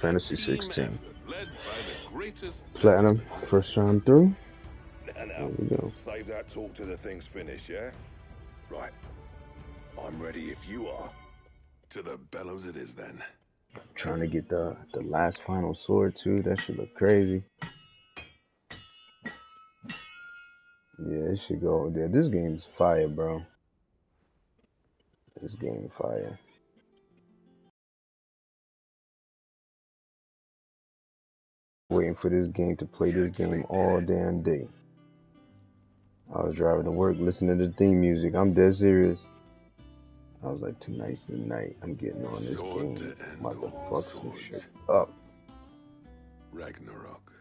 Fantasy 16. Led by the greatest Platinum, first time through. There Now, we go. save that talk till the thing's finished, yeah? Right. I'm ready if you are. To the bellows it is then. Trying to get the last final sword too. That should look crazy. Yeah, it should go there. This game's fire, bro. This game fire. Waiting for this game to play this game all damn day. I was driving to work listening to the theme music. I'm dead serious. I was like, tonight's the night. I'm getting on this Sword game. to end I'm about to all fuck some swords. shit up. Ragnarok.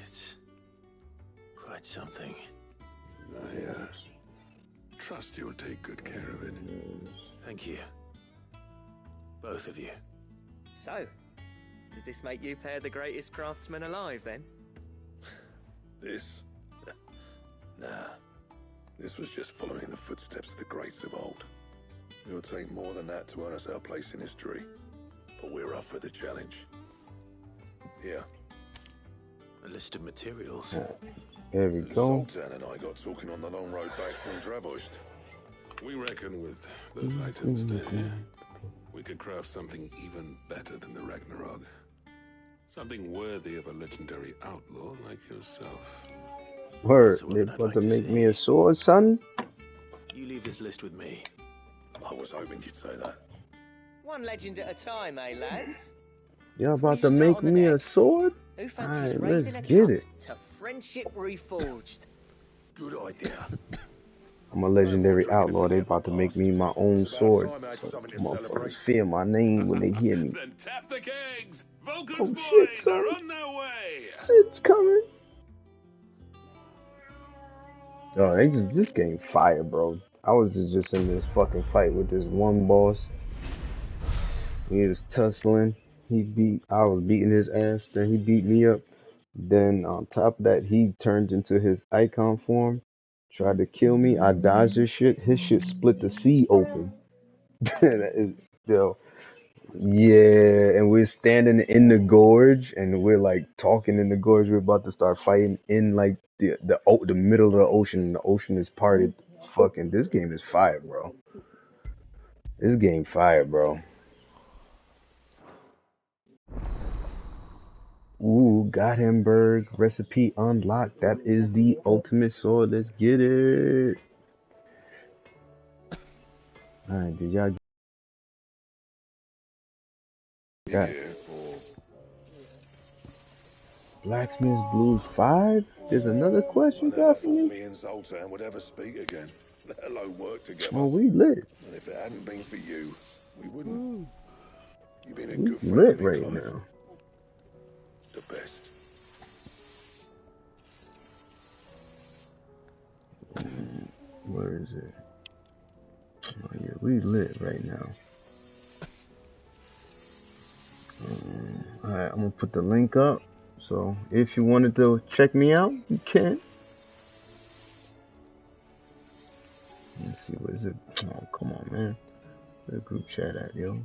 It's quite something. I trust you'll take good care of it. Thank you. Both of you. So, does this make you pair the greatest craftsman alive, then? This? Nah. This was just following the footsteps of the greats of old. It'll take more than that to earn us our place in history. But we're up for the challenge. Here. A list of materials. There we go. Zoltan and I got talking on the long road back from Dravost. We reckon with those items there, we could craft something even better than the Ragnarok. Something worthy of a legendary outlaw like yourself. Word, That's the they one I'd about like to to make see. me a sword, son? You leave this list with me. I was hoping you'd say that. One legend at a time, eh, lads? Y'all Before about you to start make on the me a next, sword? Who fancies Alright, raising let's a get cup it. to friendship reforged? Good idea. I'm a legendary outlaw. They about to make me my own It's about sword. time I had So something to motherfuckers celebrate. fear my name when they hear me. Then tap the kegs! Vulcan's Oh shit, boys son. are on their way! Shit's coming. Oh, this game fire, bro. I was just in this fucking fight with this one boss. He was tussling. I was beating his ass. Then he beat me up. Then on top of that, he turned into his icon form. Tried to kill me. I dodged his shit. His shit split the sea open. That is, yo, yeah, and we're standing in the gorge, and we're like talking in the gorge. We're about to start fighting in like the middle of the ocean. The ocean is parted. Fucking, this game is fire, bro. This game fire, bro. Ooh, Gothenburg recipe unlocked. That is the ultimate sword. Let's get it. All right, did y'all Yeah, got or Blacksmith's Blues 5? There's another quest I you never got for thought me? me and Zoltan would ever speak again, let alone work together. Oh, we lit. And if it hadn't been for you, we wouldn't. Ooh, You've been a we good friend to lit me, right Clive. now. The best. Where is it? Oh yeah, we lit right now. Alright, I'm gonna put the link up. So if you wanted to check me out, you can. Let's see, what is it? Oh, come on, man. Where the group chat at, yo?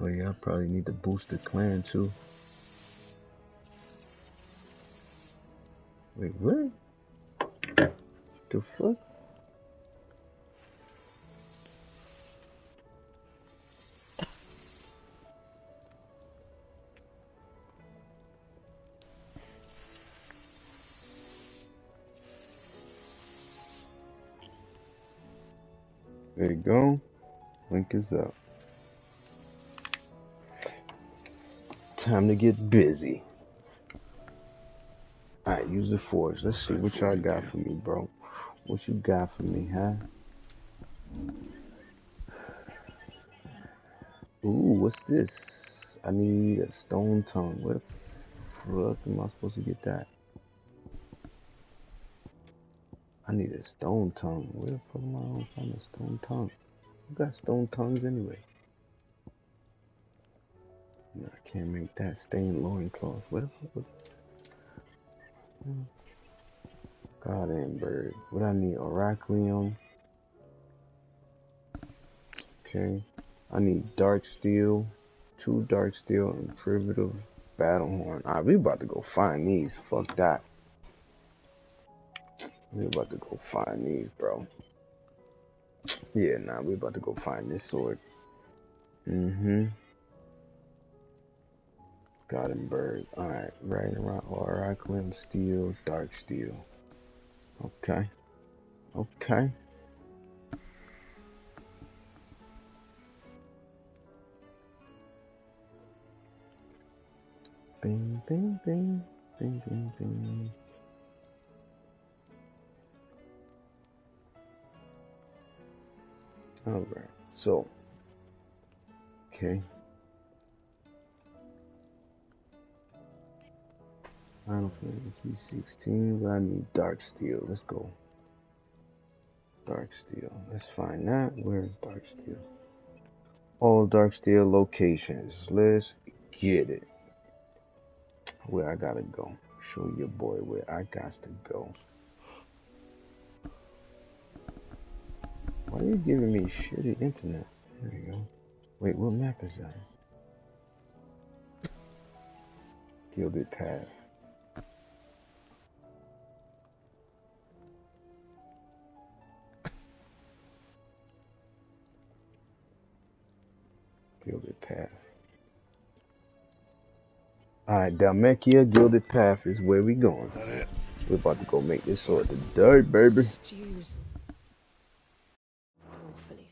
Oh yeah, I probably need to boost the clan too. Wait, what? The fuck? There you go. Link is up. Time to get busy. Alright, use the forge. Let's see what y'all got for me, bro. What you got for me, huh? Ooh, what's this? I need a stone tongue. Where the fuck am I supposed to get that? I need a stone tongue. Where the fuck am I gonna find a stone tongue? Who got stone tongues anyway? No, I can't make that. Stained loincloth. Where the fuck was... Goddamn bird. What I need? Oracleum. Okay. I need dark steel. 2 dark steel and primitive battlehorn. Alright, we about to go find these. Fuck that. We about to go find these, bro. Yeah, nah, we about to go find this sword. Mm-hmm. Got him, bird. Alright, right around Oracleum, steel, dark steel. Okay. Okay. Bing, bing, bing. Bing, bing, bing. Alright, so. Okay. Final Fantasy 16, but I need dark steel. Let's go. Dark steel. Let's find that. Where is dark steel? All dark steel locations. Let's get it. Where I gotta go. Show your boy where I got to go. Why are you giving me shitty internet? There you go. Wait, what map is that? Gilded Path. Gilded Path. Alright, Dalmekia, Gilded Path is where we going. We're about to go make this sword today, baby. Stews. Awfully.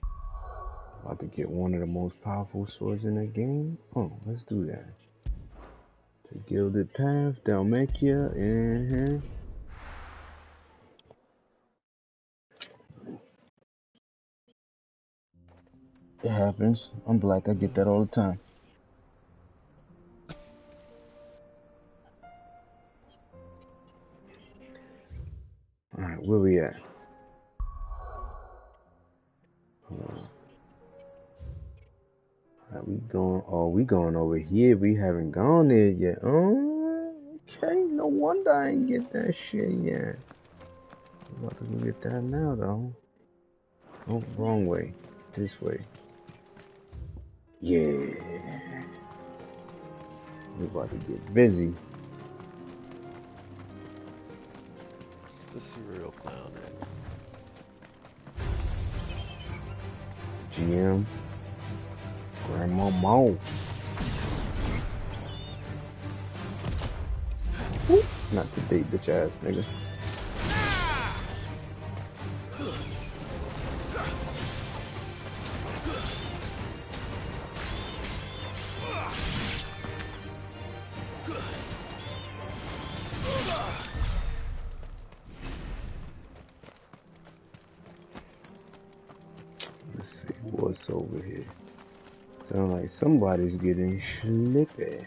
About to get one of the most powerful swords in the game. Oh, let's do that. The Gilded Path, Dalmekia, It happens. I'm black, I get that all the time. Alright, where we at? Alright, we going over here. We haven't gone there yet. Oh, okay, no wonder I ain't get that shit yet. I'm about to go get that now, though. Oh, wrong way. This way. Yeah. We about to get busy. It's the cereal clown, GM. Grandma Mo. Not today, bitch ass nigga. Let's see what's over here. Sound like somebody's getting sleepy.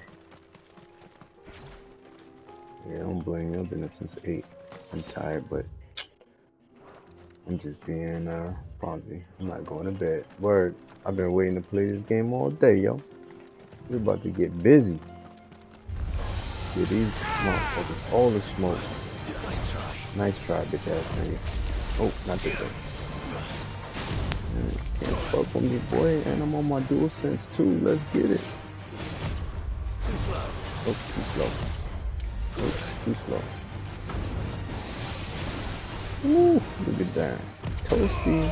Yeah, I don't blame you. I've been up since 8. I'm tired, but I'm just being Fonzie. I'm not going to bed. Word. I've been waiting to play this game all day, yo. We're about to get busy. Get these motherfuckers all the smoke. Nice try, bitch ass nigga. Oh, not this way. Can't fuck with me, boy. And I'm on my dual sense too. Let's get it. Too slow. Oh, too slow. Oh, too slow. Woo, look at that. Toasty.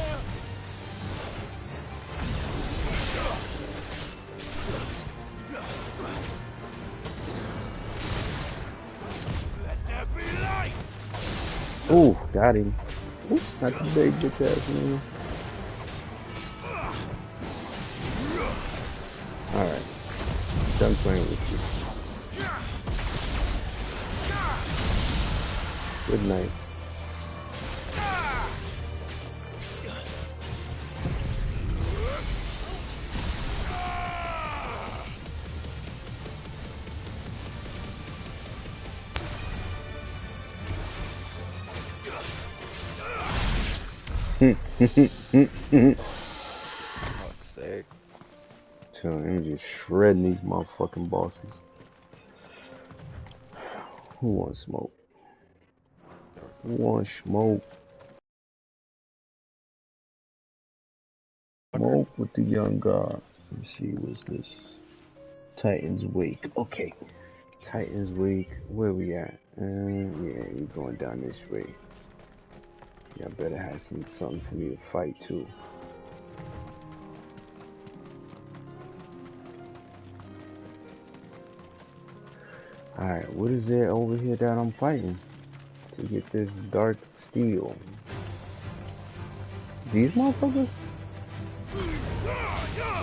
Ooh, got him. Ooh, not the big bitch ass man. Alright. Done playing with you. Good night. Fuck's sake. So I'm just shredding these motherfucking bosses. Who wants smoke? Who wants smoke? Smoke with the young god. Let me see, what's this? Titan's Wake. Okay. Titan's Wake. Where we at? Yeah, we going down this way. Yeah, I better have something for me to fight too. Alright, what is there over here that I'm fighting? To get this dark steel. These motherfuckers?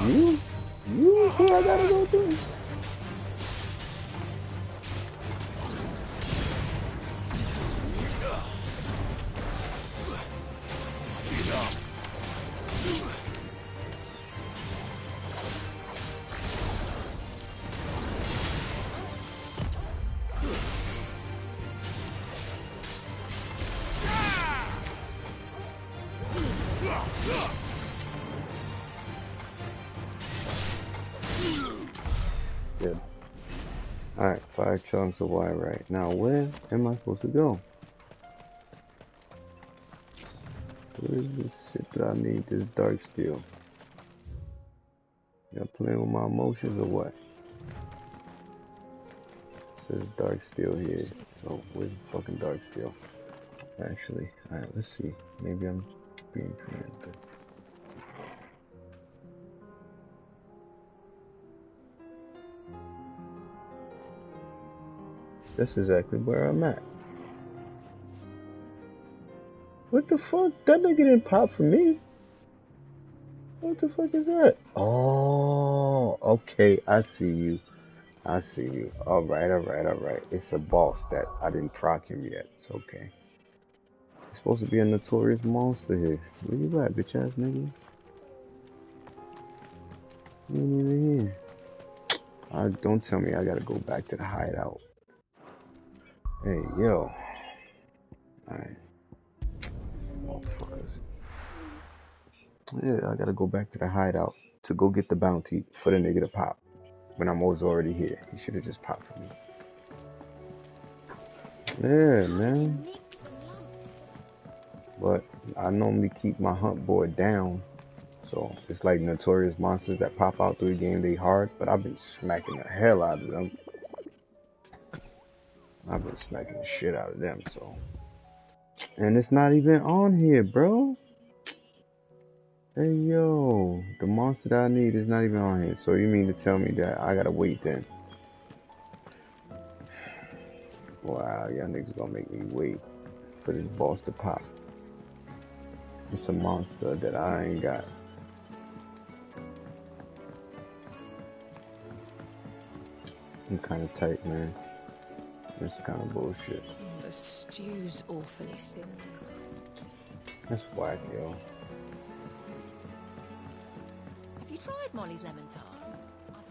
You? You is who I gotta go to? Good. Alright, 5 chunks of wire right now. Where am I supposed to go? Where is this shit that I need this dark steel? Y'all playing with my emotions or what? It says dark steel here. So where's the fucking dark steel? Actually, alright, let's see. Maybe I'm being preemptive. That's exactly where I'm at. What the fuck? That nigga didn't pop for me. What the fuck is that? Oh, okay. I see you. I see you. Alright, alright, alright. It's a boss that I didn't proc him yet. It's okay. It's supposed to be a notorious monster here. Where you at, bitch ass nigga? You ain't even here. Don't tell me I gotta go back to the hideout. Hey, yo. Alright. Motherfuckers. Yeah, I gotta go back to the hideout to go get the bounty for the nigga to pop. When I'm already here. He should have just popped for me. Yeah, man. But I normally keep my hunt board down. So it's like notorious monsters that pop out through the game, they hard, but I've been smacking the hell out of them. I've been smacking the shit out of them, so. And it's not even on here, bro. Hey, yo. The monster that I need is not even on here. So you mean to tell me that I gotta wait then? Wow, y'all niggas gonna make me wait for this boss to pop. It's a monster that I ain't got. I'm kinda tight, man. This kind of bullshit. The stew's awfully thin. That's whack, yo. Have you tried Molly's lemon tarts? I've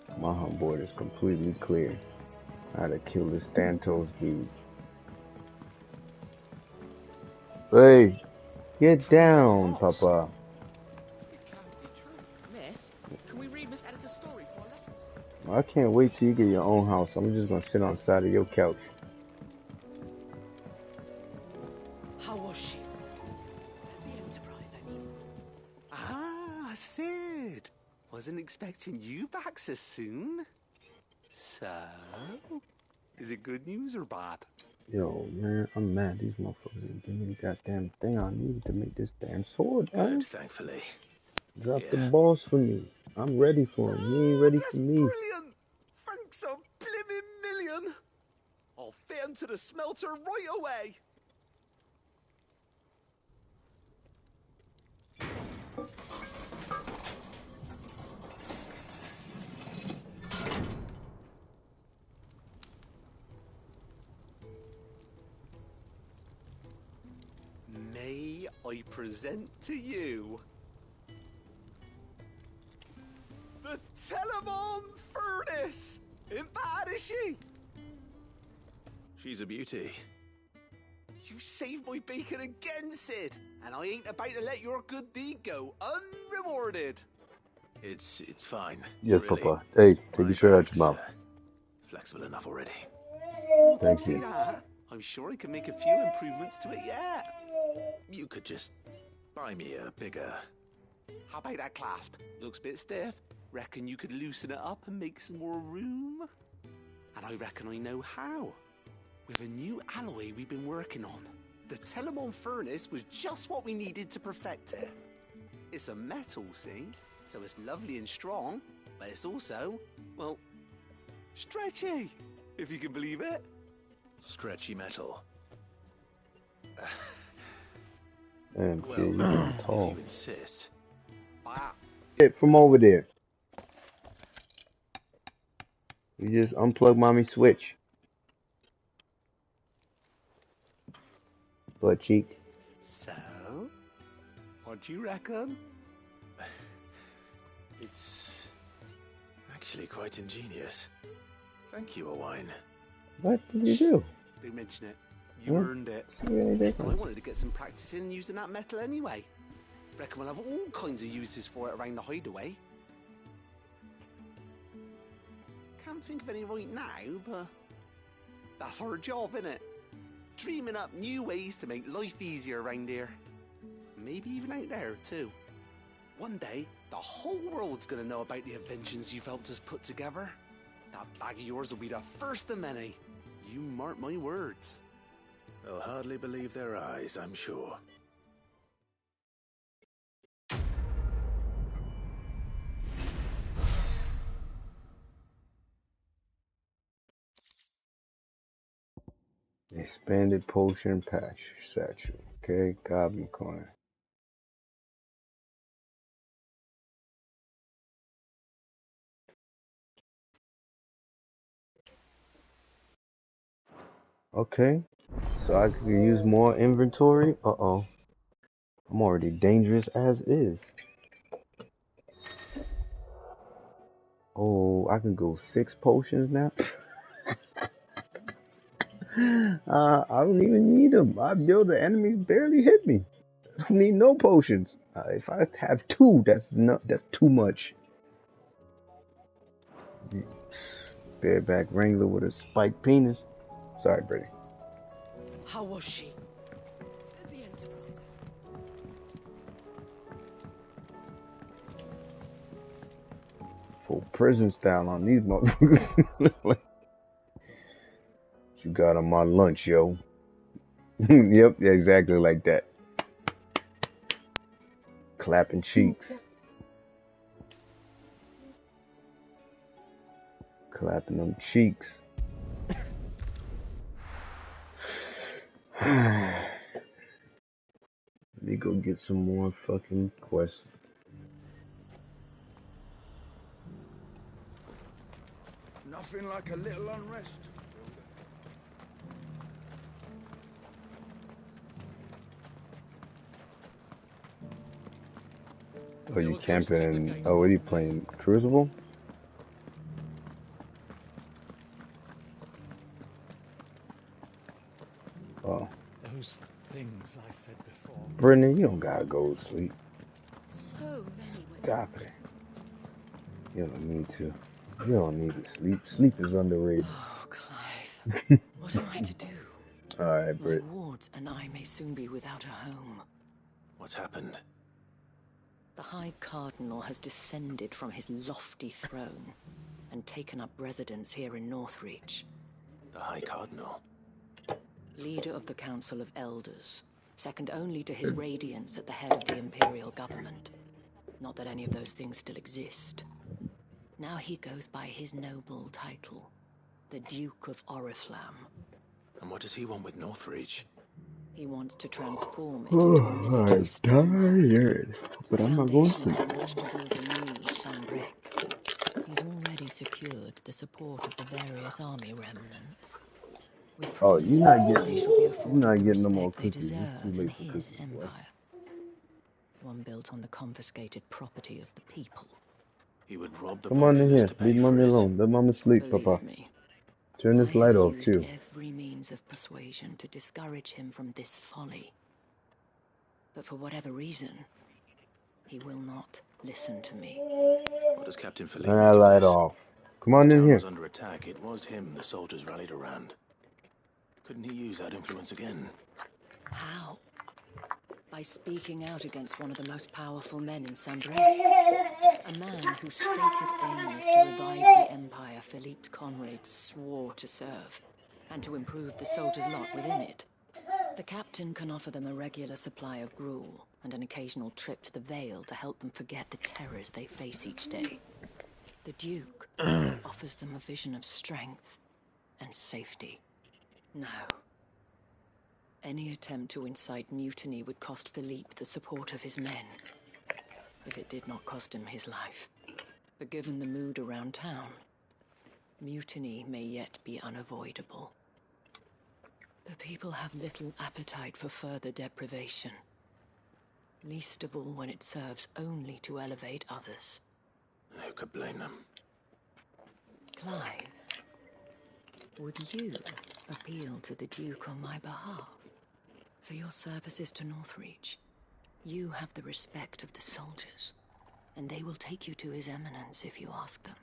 never had. My hunt board is completely clear. I had to kill this Thanatos dude. Hey, get down, Papa. It can't be true. Miss, can we read Miss Editor's story for a lesson? I can't wait till you get your own house. I'm just gonna sit on the side of your couch. How was she? The Enterprise, I mean. Ah, Sid. Wasn't expecting you back so soon. So, is it good news or bad? Yo, man, I'm mad. These motherfuckers didn't give me the goddamn thing I needed to make this damn sword, man. Good, thankfully. Drop the boss for me. I'm ready for him. He ain't ready for me. Brilliant! Thanks a blimmin' million! I'll fit him to the smelter right away! May I present to you the Telemon Furnace! Ain't bad, is she? She's a beauty. You saved my bacon again, Sid, and I ain't about to let your good deed go unrewarded. It's fine. Yes, really. Papa. Hey, take My your shirt out back's, your mouth. flexible enough already. Thank See you. that? I'm sure I can make a few improvements to it yet. You could just buy me a bigger... How about that clasp? Looks a bit stiff. Reckon you could loosen it up and make some more room? And I reckon I know how. With a new alloy we've been working on. The Telemon furnace was just what we needed to perfect it. It's a metal, see? So it's lovely and strong, but it's also, well, stretchy, if you can believe it. Stretchy metal. And Well, you're if tall. you insist. Bah. Shit from over there. You just unplug mommy switch. Butt cheek. So, what do you reckon? It's actually quite ingenious. Thank you, Owain. What did you do? Don't mention it. You Huh? earned it. See any I difference? wanted to get some practice in using that metal anyway. Reckon we'll have all kinds of uses for it around the hideaway. Can't think of any right now, but that's our job, innit? Dreaming up new ways to make life easier around here. Maybe even out there, too. One day, the whole world's gonna know about the inventions you've helped us put together. That bag of yours will be the first of many. You mark my words. They'll hardly believe their eyes, I'm sure. Expanded potion patch satchel. Okay, goblin coin. Okay, so I could use more inventory. Uh-oh. I'm already dangerous as is. Oh, I can go 6 potions now. I don't even need them. I build the enemies barely hit me. I don't need no potions. If I have 2, that's too much. Bareback Wrangler with a spiked penis. Sorry, Brady. How was she? At the Enterprise. Full prison style on these motherfuckers. What you got on my lunch, yo? Yep, yeah, exactly like that. Clapping cheeks. Clapping them cheeks. Let me go get some more fucking quests. Nothing like a little unrest. Oh, you camping? Oh, what are you playing? Crucible? Oh. Those things I said before. Brittany, you don't gotta go to sleep. So many women. Stop it. You don't need to. You don't need to sleep. Sleep is underrated. Oh, Clive. What am I to do? Alright, My Britt. wards and I may soon be without a home. What's happened? The High Cardinal has descended from his lofty throne and taken up residence here in Northreach. The High Cardinal? Leader of the Council of Elders, second only to his Radiance at the head of the Imperial government. Not that any of those things still exist. Now he goes by his noble title, the Duke of Oriflamme. And what does he want with Northreach? He wants to transform it into a military I'm stronghold. tired. But I'm not going to sleep. Foundation upon which to build a new Sanbreque. He's already secured the support of the various army remnants. With Oh, promises you're not that they getting, shall be you're afforded not the getting no more respect they cookies. It's deserve too in late for his cookies. Boy. empire. One built on the confiscated property of the people. He would rob the Come on in populace here. to pay Leave for mommy it. alone. Let mommy sleep, Believe Papa. me, Turn I this light have off, used too. every means of persuasion to discourage him from this folly. But for whatever reason, he will not listen to me. What does Captain Philippe Turn make that of light this? off. Come When on the in town here. was under attack, it was him the soldiers rallied around. Couldn't he use that influence again? How? By speaking out against one of the most powerful men in Sambre. A man whose stated aim is to revive the empire Philippe's comrades swore to serve, and to improve the soldiers' lot within it. The captain can offer them a regular supply of gruel, and an occasional trip to the Vale to help them forget the terrors they face each day. The Duke offers them a vision of strength and safety. No. Any attempt to incite mutiny would cost Philippe the support of his men, if it did not cost him his life. But given the mood around town, mutiny may yet be unavoidable. The people have little appetite for further deprivation, least of all when it serves only to elevate others. Who could blame them? Clive, would you appeal to the Duke on my behalf? For your services to Northreach, you have the respect of the soldiers, and they will take you to His Eminence if you ask them.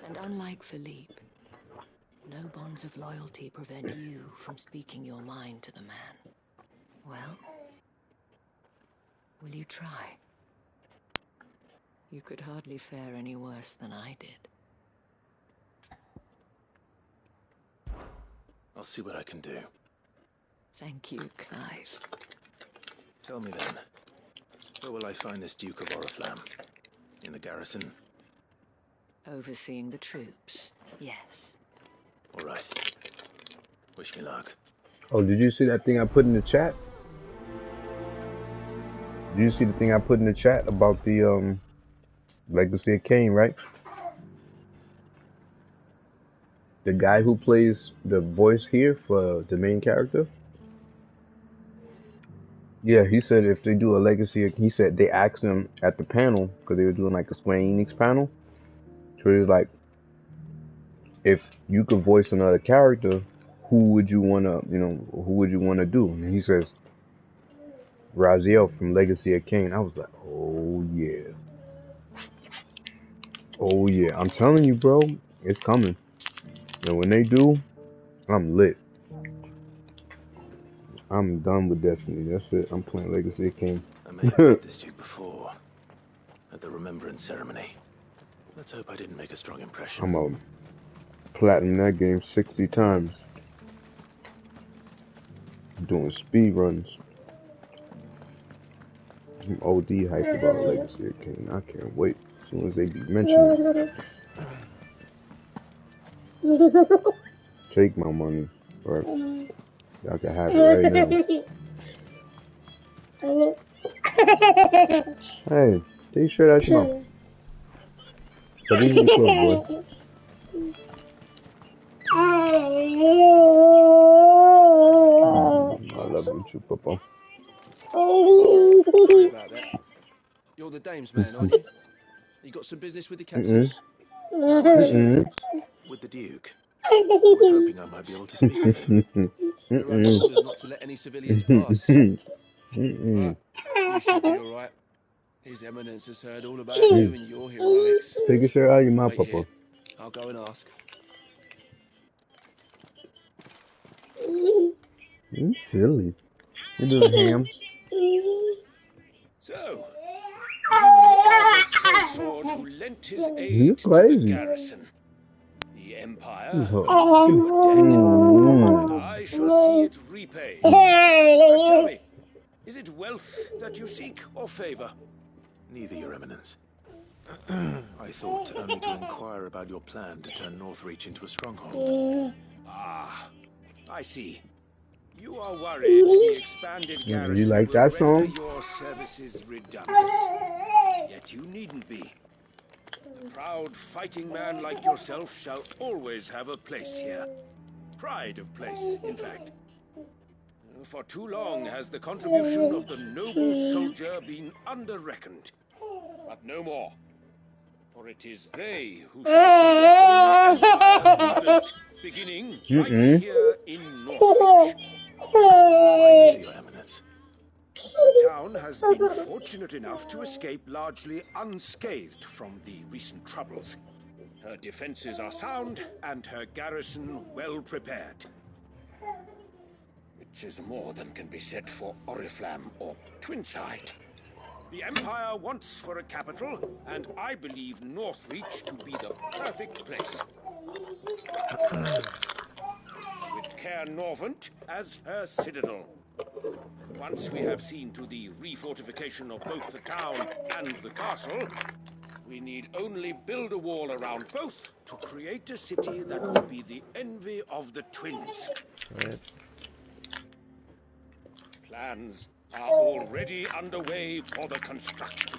And unlike Philippe, no bonds of loyalty prevent you from speaking your mind to the man. Well, will you try? You could hardly fare any worse than I did. I'll see what I can do. Thank you, Clive. Tell me then, where will I find this Duke of Oriflamme? In the garrison? Overseeing the troops, yes. All right. Wish me luck. Oh, did you see that thing I put in the chat? Did you see the thing I put in the chat about the Legacy of Kain, right? The guy who plays the voice here for the main character. Yeah, he said if they do a Legacy, he said they asked him at the panel because they were doing like a Square Enix panel. So he was like, if you could voice another character, who would you wanna, who would you wanna do? And he says, Raziel from Legacy of Kain. I was like, oh yeah. Oh yeah. I'm telling you, bro, it's coming. And when they do, I'm lit. I'm done with Destiny. That's it. I'm playing Legacy of Kain. I may have met this Duke before, at the Remembrance Ceremony. Let's hope I didn't make a strong impression. I'm a platinum that game 60 times. Doing speed runs. I'm OD hyped about Legacy of Kain. I can't wait. As soon as they be mentioning it. Take my money. Or y'all can have it right now. Hey, take your shirt out your mouth. But even boy. I love you too, Papa. Sorry about that. You're the dame's man, aren't you? You got some business with the captain? With the Duke. I was hoping I might be able to speak with him. We're under orders not to let any civilians pass. But you should be alright. His Eminence has heard all about you and your heroics. Take your shirt out of your mouth, Wait Papa. here. I'll go and ask. You silly. You do ham. So, you are the sellsword who lent his aid to the garrison. The Empire owes you a debt, and I shall see it repaid. But tell me, is it wealth that you seek, or favor? Neither, Your Eminence. I thought only to inquire about your plan to turn Northreach into a stronghold. Ah, I see. You are worried the expanded garrison you like that will render song? your services redundant. Yet you needn't be. A proud fighting man like yourself shall always have a place here. Pride of place, in fact. For too long has the contribution of the noble soldier been under-reckoned. But no more. For it is they who shall see the whole empire rebuilt, beginning right here in Northreach. I hear, Your Eminence. The town has been fortunate enough to escape largely unscathed from the recent troubles. Her defenses are sound and her garrison well prepared. Much is more than can be said for Oriflamme or Twinside. The Empire wants for a capital, and I believe Northreach to be the perfect place. With Caer Norvent as her citadel. Once we have seen to the refortification of both the town and the castle, we need only build a wall around both to create a city that will be the envy of the twins. Right. Plans are already underway for the construction.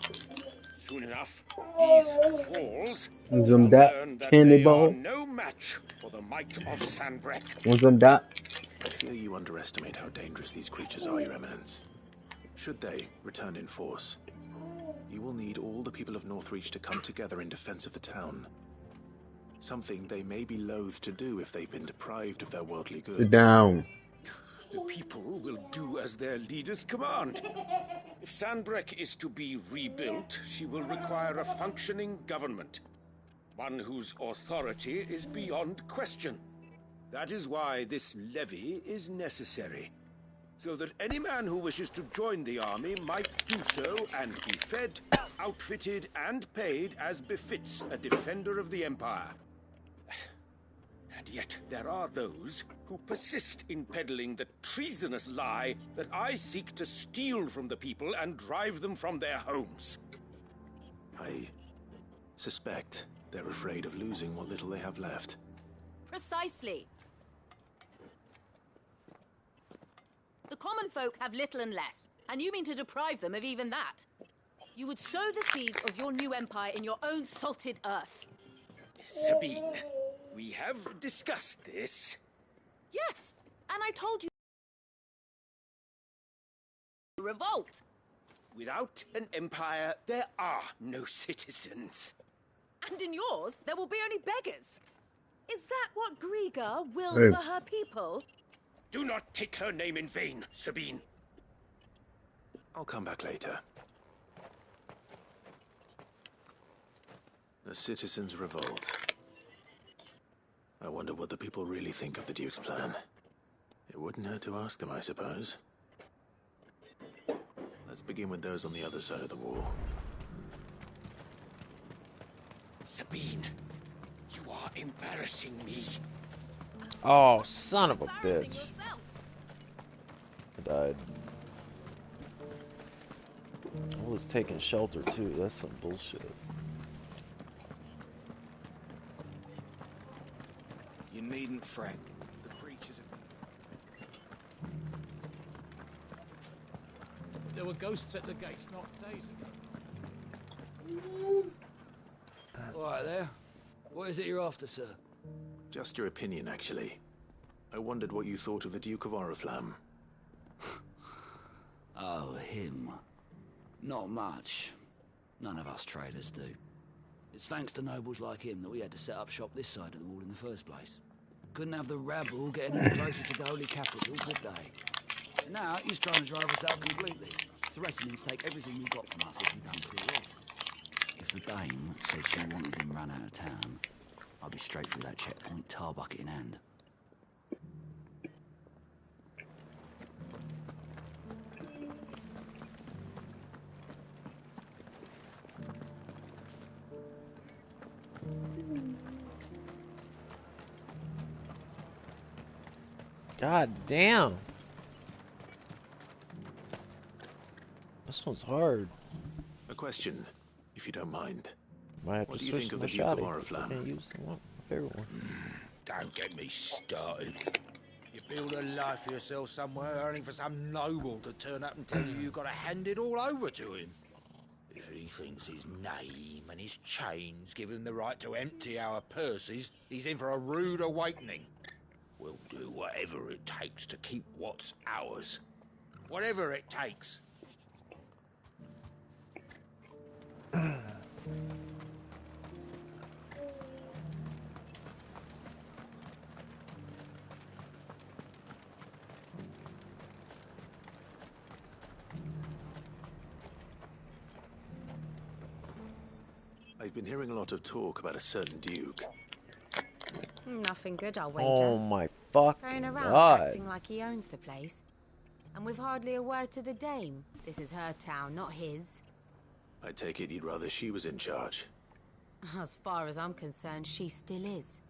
Soon enough, these thralls shall Some dot learn that candy they are ball. no match for the might of Sanbreque. Want some dot? I fear you underestimate how dangerous these creatures are, Your Eminence. Should they return in force, you will need all the people of Northreach to come together in defense of the town. Something they may be loath to do if they've been deprived of their worldly goods. Sit down. The people will do as their leaders command. If Sanbreque is to be rebuilt, she will require a functioning government. One whose authority is beyond question. That is why this levy is necessary. So that any man who wishes to join the army might do so and be fed, outfitted, and paid as befits a defender of the Empire. And yet there are those who persist in peddling the treasonous lie that I seek to steal from the people and drive them from their homes. I suspect they're afraid of losing what little they have left. Precisely. The common folk have little and less, and you mean to deprive them of even that. You would sow the seeds of your new empire in your own salted earth. Sabine, we have discussed this. Yes, and I told you to revolt. Without an empire, there are no citizens. And in yours, there will be only beggars. Is that what Griga wills Hey. for her people? Do not take her name in vain, Sabine. I'll come back later. The citizens revolt. I wonder what the people really think of the Duke's plan. It wouldn't hurt to ask them, I suppose. Let's begin with those on the other side of the wall. Sabine, you are embarrassing me. Oh, son of a bitch. I died. I was taking shelter too. That's some bullshit. You needn't fret. The creatures have... There were ghosts at the gates not days ago. All right there. What is it you're after, sir? Just your opinion, actually. I wondered what you thought of the Duke of Oriflamme. Oh, him. Not much. None of us traders do. It's thanks to nobles like him that we had to set up shop this side of the wall in the first place. Couldn't have the rabble getting any closer to the holy capital, could they? And now he's trying to drive us out completely, threatening to take everything we got from us if we don't clear off. If the dame said she wanted him run out of town, I'd be straight through that checkpoint, tar bucket in hand. God damn. This one's hard. A question, if you don't mind. Might have What to do you switch think to of my the Duke of shotty, 'cause I Oriflamme? can't use the one, my favorite one. Don't get me started. You build a life for yourself somewhere, earning for some noble to turn up and tell you you've got to hand it all over to him. If he thinks his name and his chains give him the right to empty our purses, he's in for a rude awakening. We'll do whatever it takes to keep what's ours. Whatever it takes. I've been hearing a lot of talk about a certain Duke. Nothing good, I'll wager. Oh my fuck Going around God. acting like he owns the place. And with hardly a word to the dame. This is her town, not his. I take it you'd rather she was in charge. As far as I'm concerned, she still is.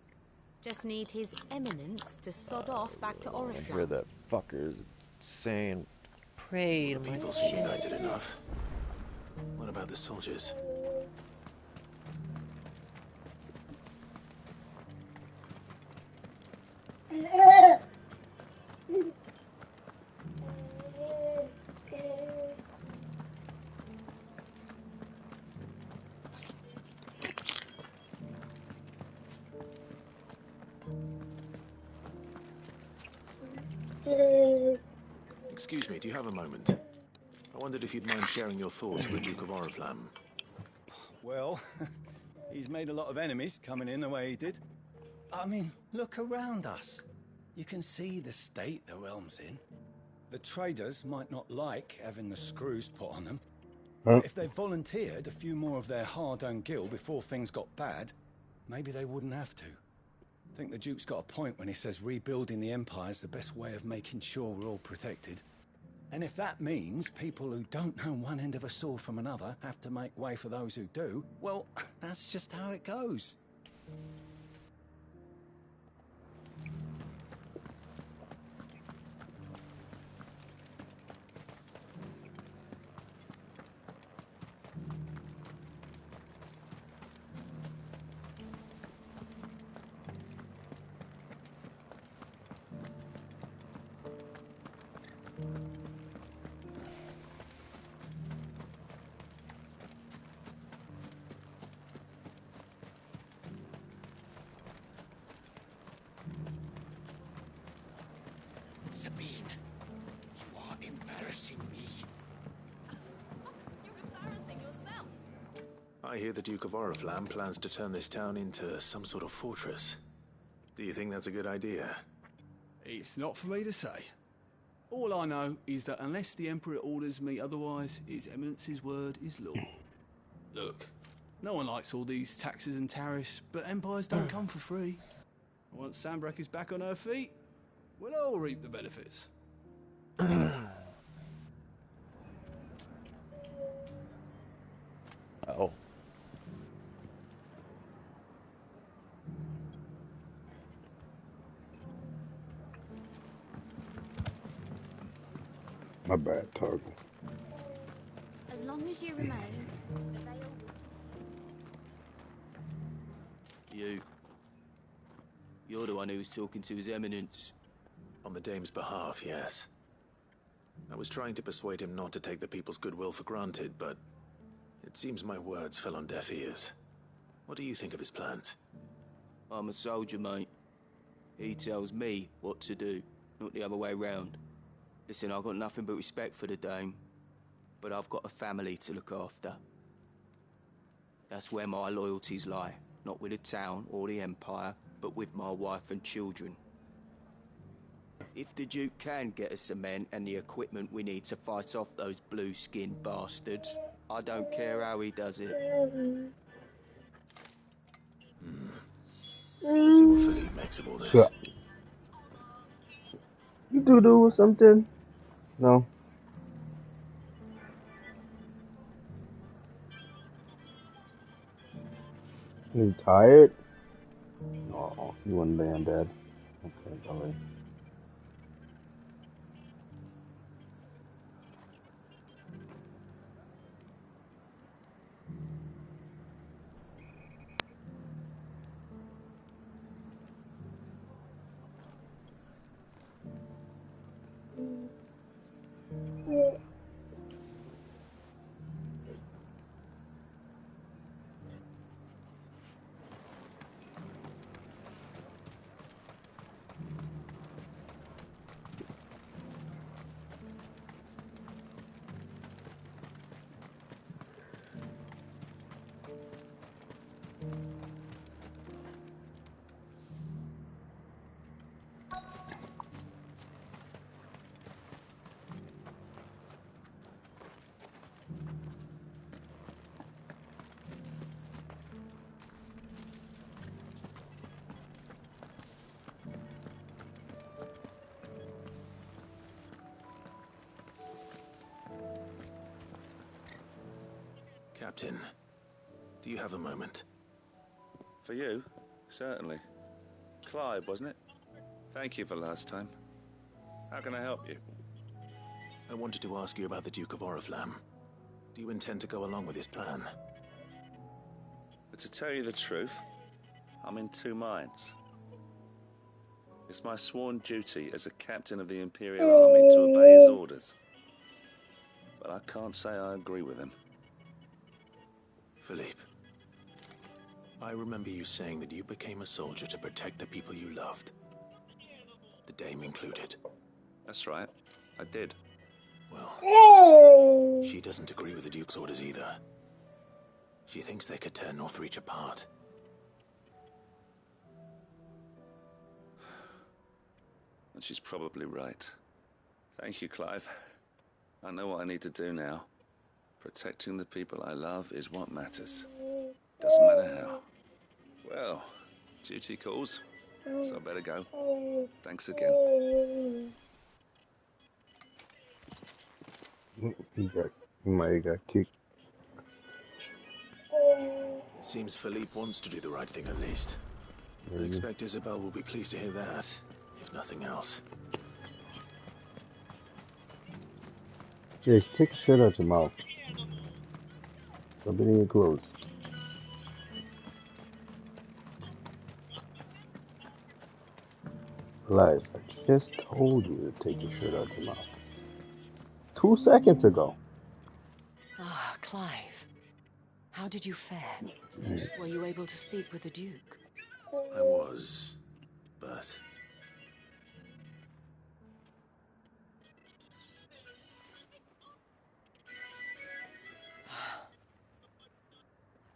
Just need his eminence to sod off back to I Oriflamme. hear that fuckers saying, pray to The my people seem king. united enough. What about the soldiers? Excuse me, do you have a moment? I wondered if you'd mind sharing your thoughts with the Duke of Oriflamme. Well, he's made a lot of enemies coming in the way he did. I mean, look around us. You can see the state the realm's in. The traders might not like having the screws put on them. But if they volunteered a few more of their hard-earned gil before things got bad, maybe they wouldn't have to. I think the Duke's got a point when he says rebuilding the Empire's the best way of making sure we're all protected. And if that means people who don't know one end of a sword from another have to make way for those who do, well, that's just how it goes. Sabine, you are embarrassing me. You're embarrassing yourself. I hear the Duke of Oriflamme plans to turn this town into some sort of fortress. Do you think that's a good idea? It's not for me to say. All I know is that unless the Emperor orders me otherwise, His Eminence's word is law. Look, no one likes all these taxes and tariffs, but empires don't come for free. Once Sanbreque is back on her feet, we'll all reap the benefits. Oh. My bad, Targle. As long as you remain, the veil will You're the one who was talking to His Eminence. On the Dame's behalf, yes. I was trying to persuade him not to take the people's goodwill for granted, but it seems my words fell on deaf ears. What do you think of his plans? I'm a soldier, mate. He tells me what to do, not the other way round. Listen, I've got nothing but respect for the Dame, but I've got a family to look after. That's where my loyalties lie, not with the town or the Empire, but with my wife and children. If the Duke can get us cement and the equipment we need to fight off those blue-skinned bastards, I don't care how he does it. Let's see what Philippe makes of all this. So, you do or something? No. You tired? Oh, you wasn't laying dead. Okay, alright. Captain, do you have a moment? For you? Certainly. Clive, wasn't it? Thank you for last time. How can I help you? I wanted to ask you about the Duke of Oriflamme. Do you intend to go along with his plan? But to tell you the truth, I'm in two minds. It's my sworn duty as a captain of the Imperial Army to obey his orders. But I can't say I agree with him. Philippe, I remember you saying that you became a soldier to protect the people you loved. The Dame included. That's right, I did. Well, she doesn't agree with the Duke's orders either. She thinks they could tear Northreach apart. And she's probably right. Thank you, Clive. I know what I need to do now. Protecting the people I love is what matters. Doesn't matter how. Well, duty calls, so I better go. Thanks again. He might have got kicked. It seems Philippe wants to do the right thing at least. I expect Isabel will be pleased to hear that, if nothing else. Jace, take a shit out your mouth. Rub it in your clothes. Lies, I just told you to take your shirt out your mouth. 2 seconds ago. Ah, Clive. How did you fare? Were you able to speak with the Duke? I was, but...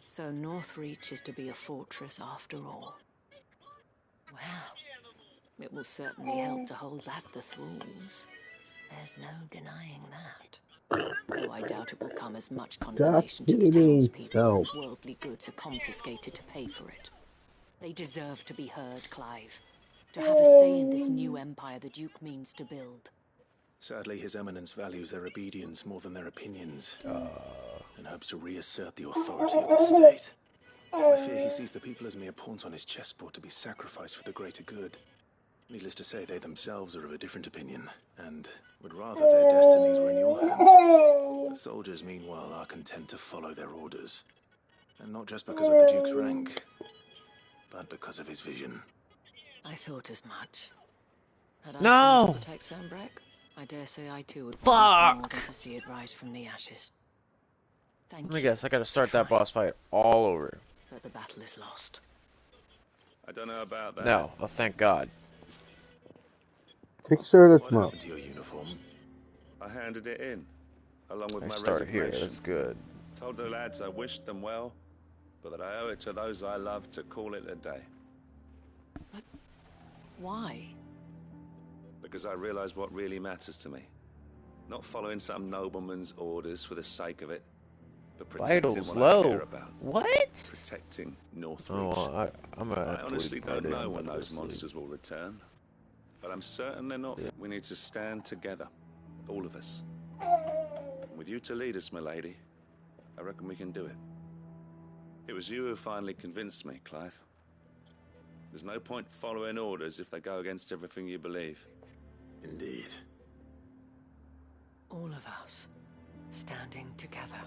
So Northreach is to be a fortress after all. Well, it will certainly help to hold back the thralls. There's no denying that. Though I doubt it will come as much consolation to the townspeople whose worldly goods are confiscated to pay for it. They deserve to be heard, Clive. To have a say in this new empire the Duke means to build. Sadly, His Eminence values their obedience more than their opinions, and hopes to reassert the authority of the state. I fear he sees the people as mere pawns on his chessboard to be sacrificed for the greater good. Needless to say, they themselves are of a different opinion, and would rather their destinies were in your hands. The soldiers, meanwhile, are content to follow their orders. And not just because of the Duke's rank, but because of his vision. I thought as much. Had I No! sworn to protect Sanbreque, I dare say I too would want nothing more than to see it rise from the ashes. Thank Let me you. guess, I gotta start that boss fight all over. But the battle is lost. I don't know about that. No, oh thank God. Take a shirt out What your mouth. happened to your uniform? I handed it in, along with I my start here, resignation. that's good. Told the lads I wished them well, but that I owe it to those I love to call it a day. But why? Because I realize what really matters to me. Not following some nobleman's orders for the sake of it, but protecting Vitals what low. I care about. What? Protecting Northreach. Oh, well, I'm I honestly don't know when those monsters will return, but I'm certain they're not. We need to stand together, all of us. And with you to lead us, milady, I reckon we can do it. It was you who finally convinced me, Clive. There's no point following orders if they go against everything you believe. Indeed. All of us, standing together.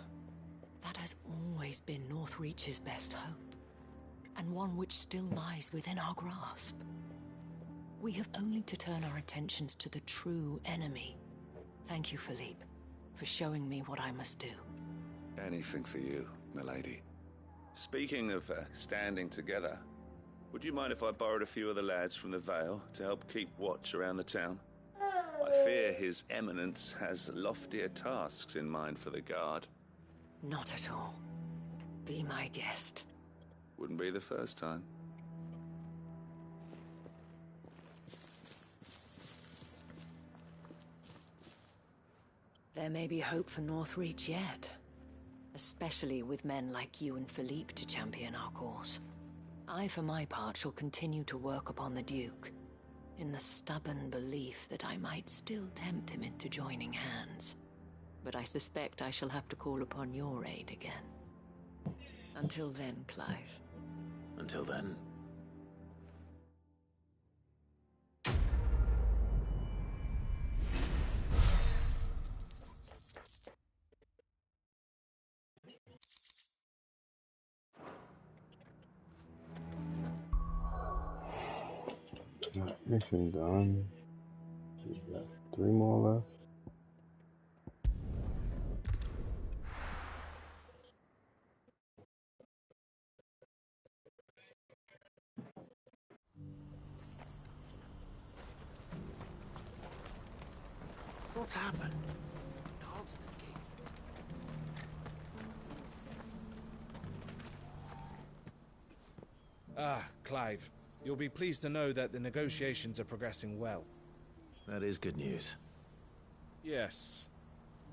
That has always been Northreach's best hope, and one which still lies within our grasp. We have only to turn our attentions to the true enemy. Thank you, Philippe, for showing me what I must do. Anything for you, milady. Speaking of standing together, would you mind if I borrowed a few of the lads from the Vale to help keep watch around the town? I fear His Eminence has loftier tasks in mind for the guard. Not at all. Be my guest. Wouldn't be the first time. There may be hope for Northreach yet. Especially with men like you and Philippe to champion our cause. I, for my part, shall continue to work upon the Duke, in the stubborn belief that I might still tempt him into joining hands. But I suspect I shall have to call upon your aid again. Until then, Clive. Until then. Mission done. We got 3 more left. What's happened? Ah, Clive. You'll be pleased to know that the negotiations are progressing well. That is good news. Yes.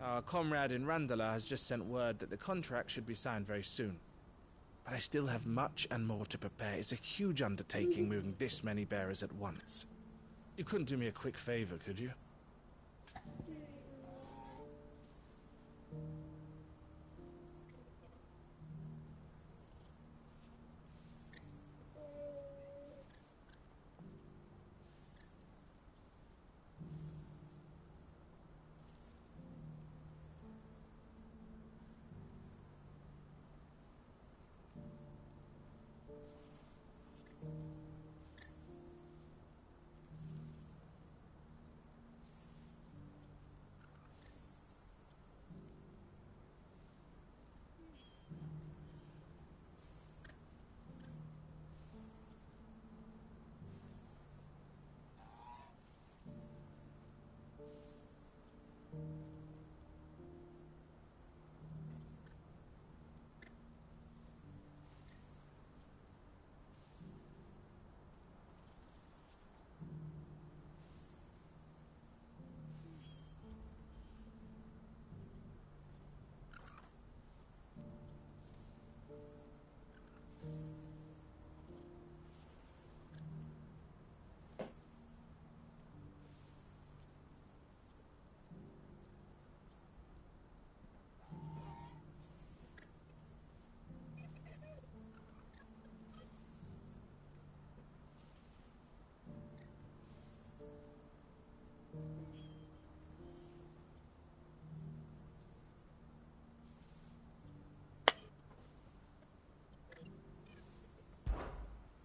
Our comrade in Randalar has just sent word that the contract should be signed very soon. But I still have much and more to prepare. It's a huge undertaking moving this many bearers at once. You couldn't do me a quick favor, could you?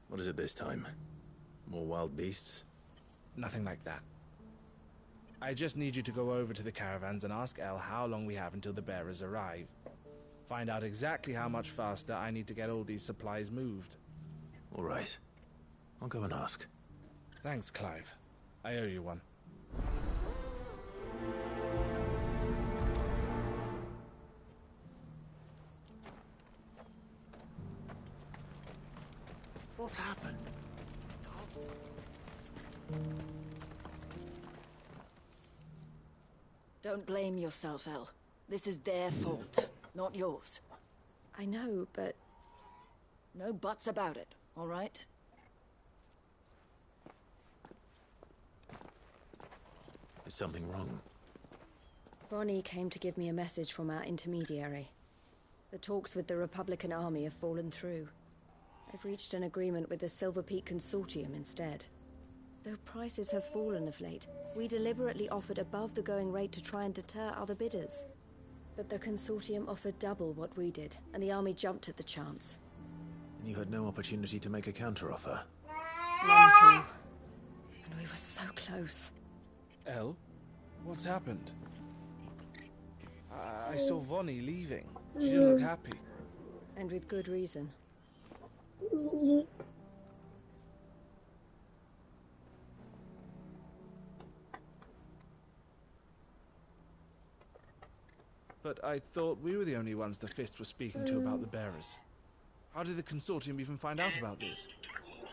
What is it this time? More wild beasts? Nothing like that. I just need you to go over to the caravans and ask El how long we have until the bearers arrive. Find out exactly how much faster I need to get all these supplies moved. All right. I'll go and ask. Thanks, Clive. I owe you one. What's happened? Don't blame yourself, El. This is their fault, not yours. I know, but... No buts about it, all right? Is something wrong? Vonnie came to give me a message from our intermediary. The talks with the Republican Army have fallen through. They've reached an agreement with the Silver Peak Consortium instead. Though prices have fallen of late, we deliberately offered above the going rate to try and deter other bidders. But the Consortium offered double what we did, and the Army jumped at the chance. And you had no opportunity to make a counteroffer? None at all. And we were so close. El? What's happened? I saw Vonnie leaving. She didn't look happy. And with good reason. But I thought we were the only ones the Fist was speaking to about the bearers. How did the Consortium even find out about this?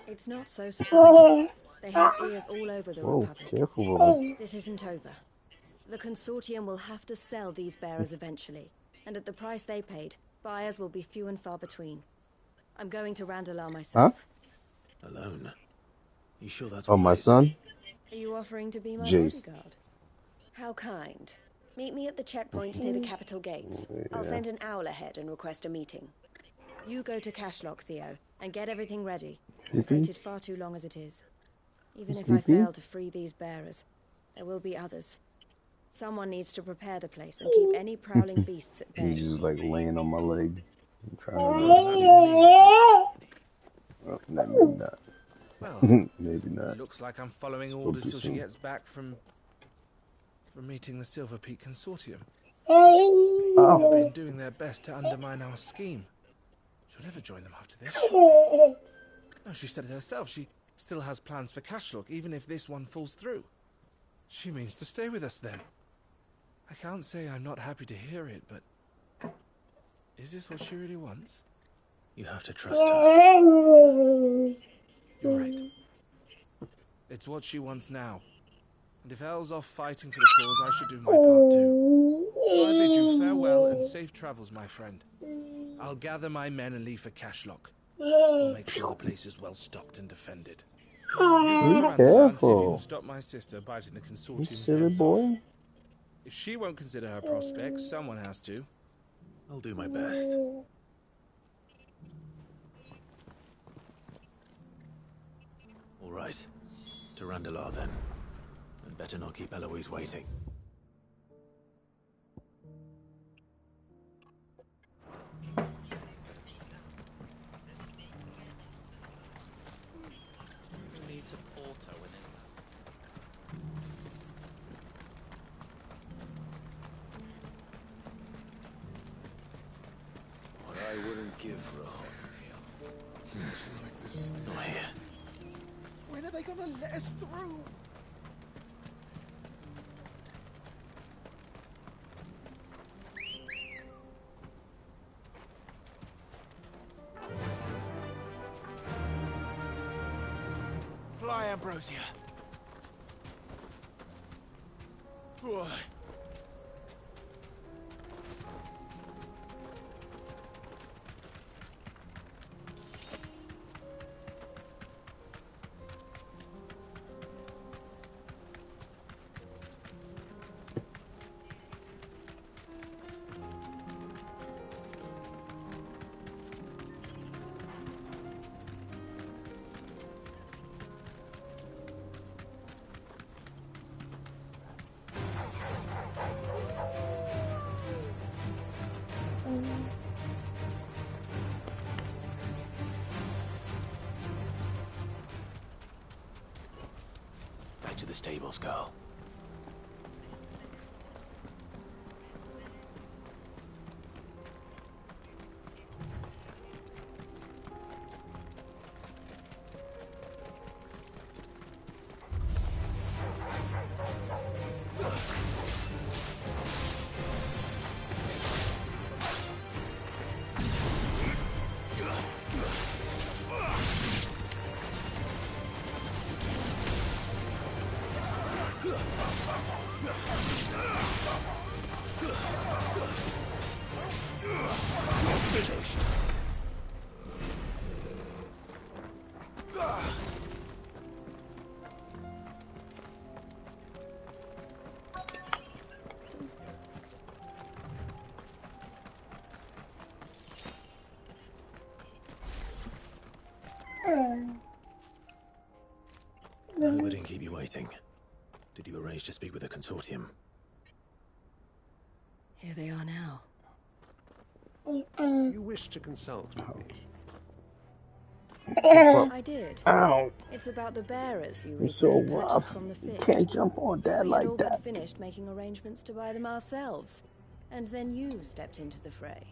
It's not so surprising. They have ears all over the Republic. Careful, Robert. This isn't over. The Consortium will have to sell these bearers eventually, and at the price they paid, buyers will be few and far between. I'm going to Randalar myself. Huh? Alone? You sure that's Oh, my son? Are you offering to be my Jace. bodyguard? How kind. Meet me at the checkpoint near the capital gates. I'll send an owl ahead and request a meeting. You go to Cashlock, Theo, and get everything ready. I've waited far too long as it is. Even if I fail to free these bearers, there will be others. Someone needs to prepare the place and keep any prowling beasts at bay. He's just like laying on my leg. I'm trying to oh, no, maybe not. Well, maybe not. Looks like I'm following orders till she gets back from meeting the Silver Peak Consortium. They've been doing their best to undermine our scheme. She'll never join them after this, surely. No, she said it herself. She still has plans for Cashlock, even if this one falls through. She means to stay with us then. I can't say I'm not happy to hear it, but is this what she really wants? You have to trust her. You're right. It's what she wants now. And if Elle's off fighting for the cause, I should do my part too. So I bid you farewell and safe travels, my friend. I'll gather my men and leave for Cashlock. We'll make sure the place is well stocked and defended. You go to Randall and see if you can stop my sister biting the consortium's heads off. If she won't consider her prospects, someone has to. I'll do my best. All right. To Randalar then. And better not keep Eloise waiting. Who needs a porter within What I wouldn't give for a hot meal. Seems like this is not here. When are they gonna let us through? Fly, Ambrosia. Boy. Back to the stables, girl. I hope I didn't keep you waiting. Did you arrange to speak with the consortium? Here they are now. You wish to consult with me? I did. Ow. It's about the bearers you It's so recently purchased rough. from the You Fist. can't jump on that We like had all that. but finished making arrangements to buy them ourselves. And then you stepped into the fray.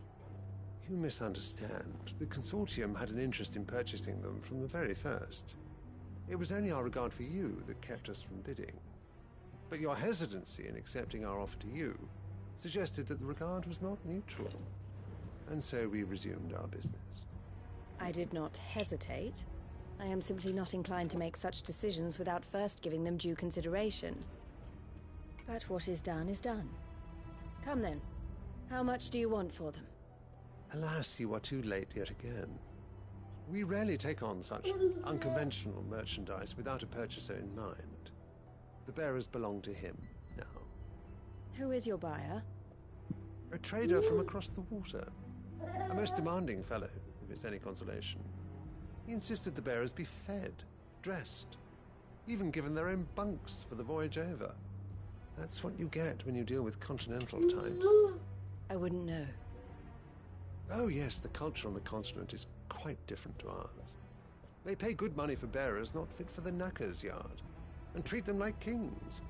You misunderstand. The consortium had an interest in purchasing them from the very first. It was only our regard for you that kept us from bidding. But your hesitancy in accepting our offer to you suggested that the regard was not mutual. And so we resumed our business. I did not hesitate. I am simply not inclined to make such decisions without first giving them due consideration. But what is done is done. Come then. How much do you want for them? Alas, you are too late yet again. We rarely take on such unconventional merchandise without a purchaser in mind. The bearers belong to him now. Who is your buyer? A trader from across the water. A most demanding fellow, if it's any consolation. He insisted the bearers be fed, dressed, even given their own bunks for the voyage over. That's what you get when you deal with continental types. I wouldn't know. Oh yes, the culture on the continent is quite different to ours. They pay good money for bearers not fit for the knacker's yard, and treat them like kings.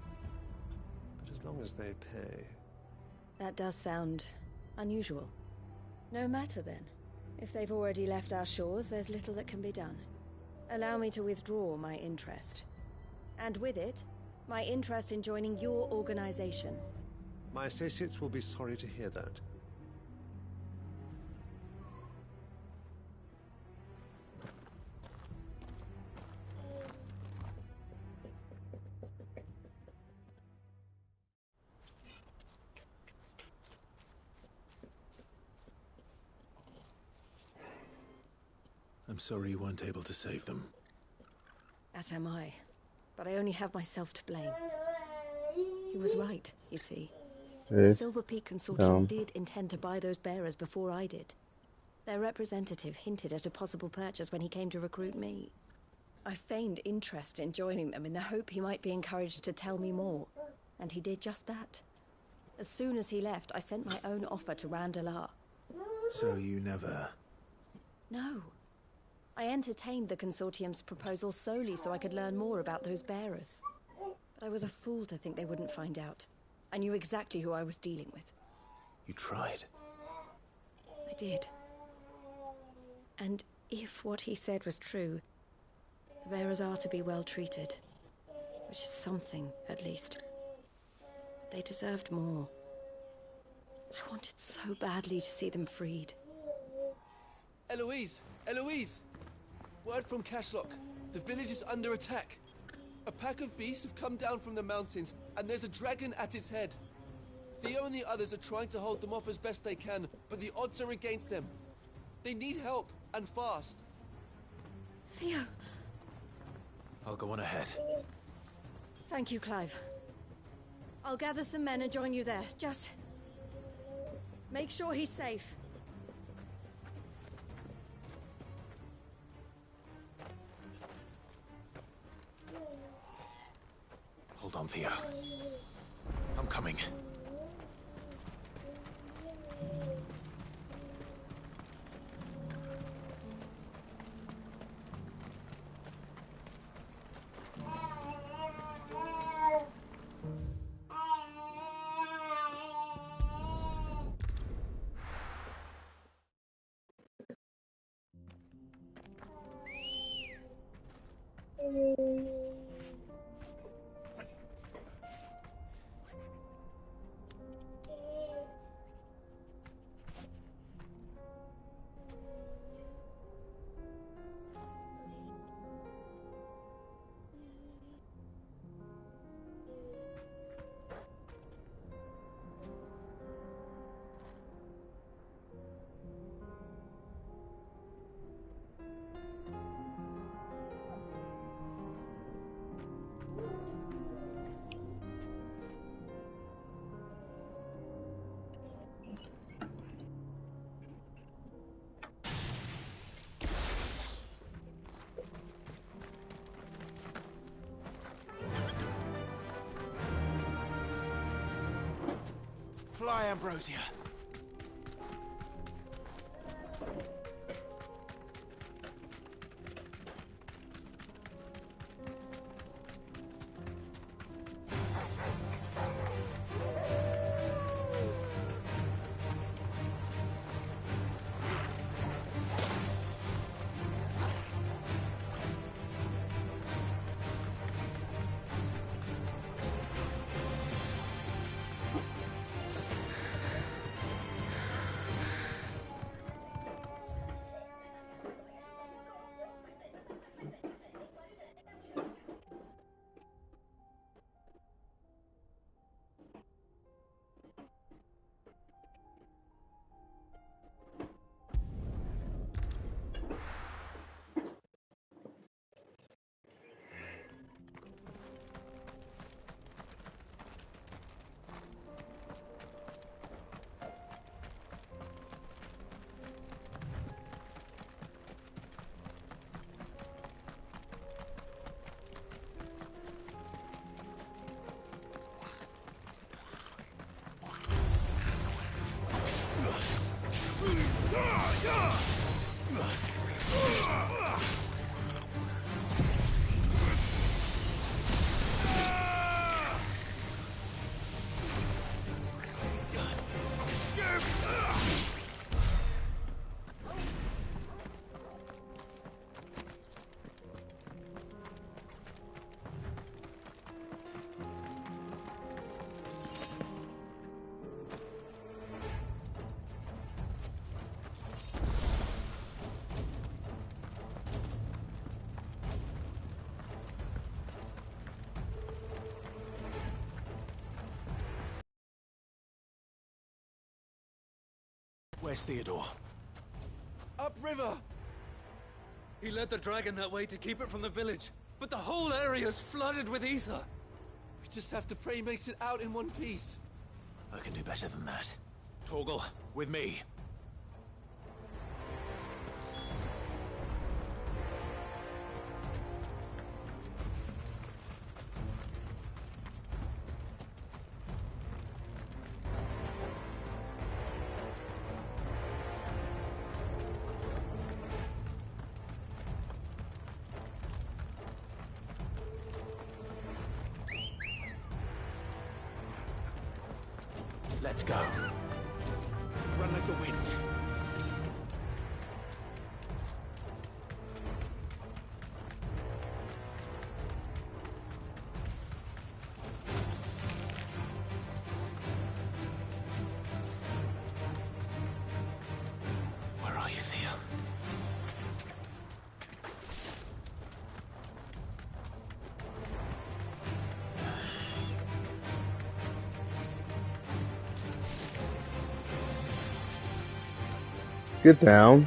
But as long as they pay... That does sound unusual. No matter then. If they've already left our shores, there's little that can be done. Allow me to withdraw my interest. And with it, my interest in joining your organization. My associates will be sorry to hear that. I'm sorry you weren't able to save them. As am I. But I only have myself to blame. He was right, you see. The Silver Peak Consortium did intend to buy those bearers before I did. Their representative hinted at a possible purchase when he came to recruit me. I feigned interest in joining them in the hope he might be encouraged to tell me more. And he did just that. As soon as he left, I sent my own offer to Randalar. So you never... No. I entertained the Consortium's proposal solely so I could learn more about those bearers. But I was a fool to think they wouldn't find out. I knew exactly who I was dealing with. You tried. I did. And if what he said was true, the bearers are to be well treated. Which is something, at least. But they deserved more. I wanted so badly to see them freed. Eloise! Eloise! Word from Cashlock. The village is under attack. A pack of beasts have come down from the mountains, and there's a dragon at its head. Theo and the others are trying to hold them off as best they can, but the odds are against them. They need help, and fast. Theo! I'll go on ahead. Thank you, Clive. I'll gather some men and join you there. Just... make sure he's safe. Hold on, Theo. I'm coming. Fly, Ambrosia. Where's Theodore? Upriver! He led the dragon that way to keep it from the village, but the whole area's flooded with ether. We just have to pray he makes it out in one piece. I can do better than that. Torgal, with me. Let's go. Run like the wind. Where are you, Theo? Get down.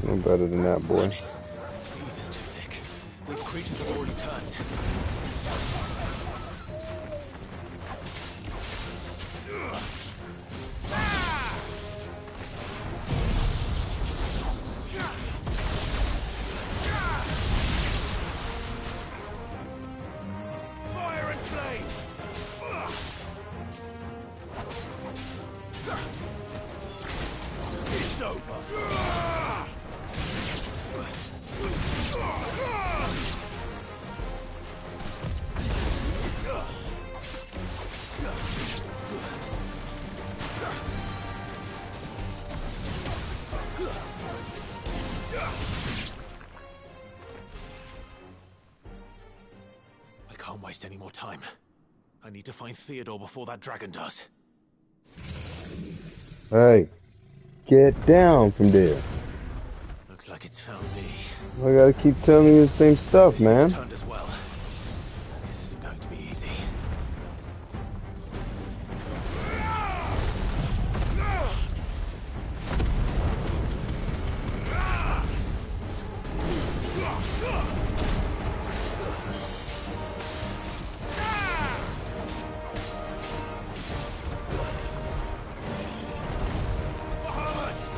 No better than that, boy. Heath is too thick. These creatures have already turned. Fire and flame! It's over! I can't waste any more time. I need to find Theodore before that dragon does. Hey, get down from there. Looks like it's found me. I gotta keep telling you the same stuff, man. Turned as well. This isn't going to be easy. Arise!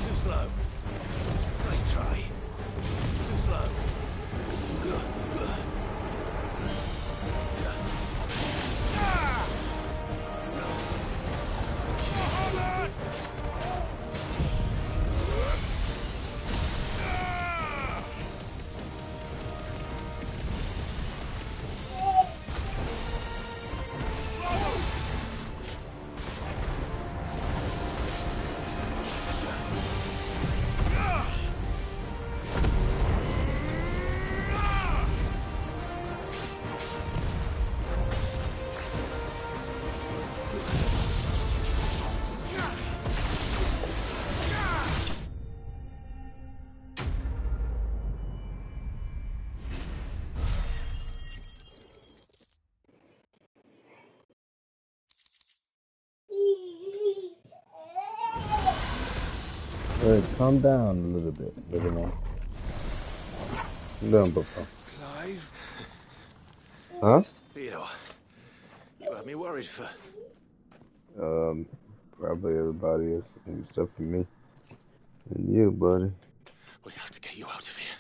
Too slow. Nice try. Too slow. Calm down a little bit, little man. Down, Papa. Clive? Huh? Theodore, you had me worried for... Probably everybody is, except for me. And you, buddy. We have to get you out of here.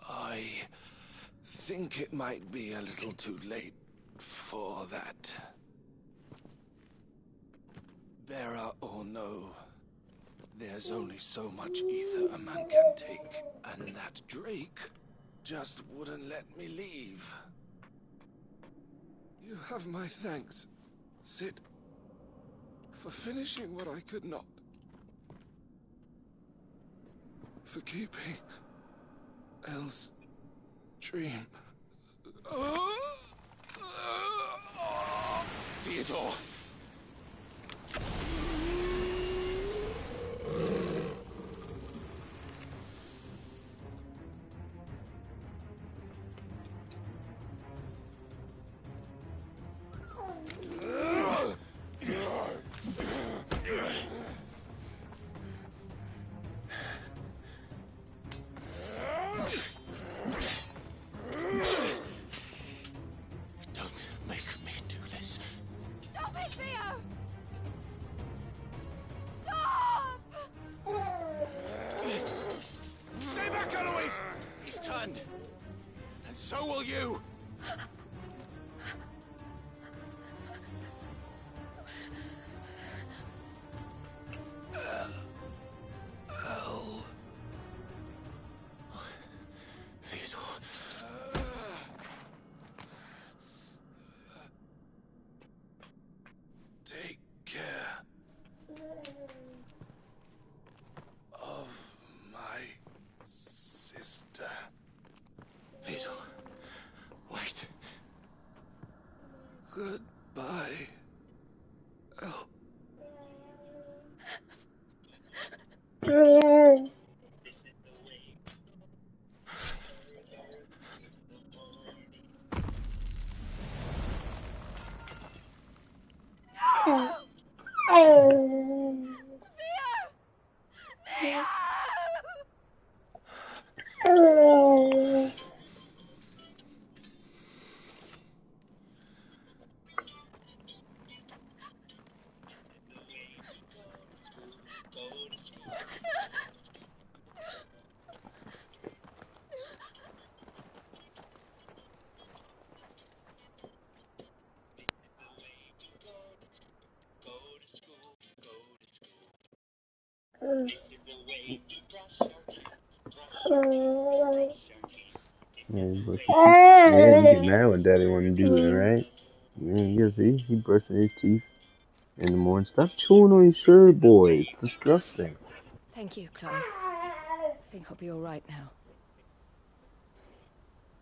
I think it might be a little too late for that. Bearer or no, there's only so much ether a man can take, and that Drake just wouldn't let me leave. You have my thanks, Sid, for finishing what I could not. For keeping Elle's dream. Theodore! So will you! Theodore. Take care of my sister. Theodore. Wait. Goodbye, Elle. Yeah, you get mad when Daddy want to do that, right? Yeah, you see, he brushing his teeth in the morning. Stop chewing on your shirt, boy. It's disgusting. Thank you, Clive. I think I'll be all right now.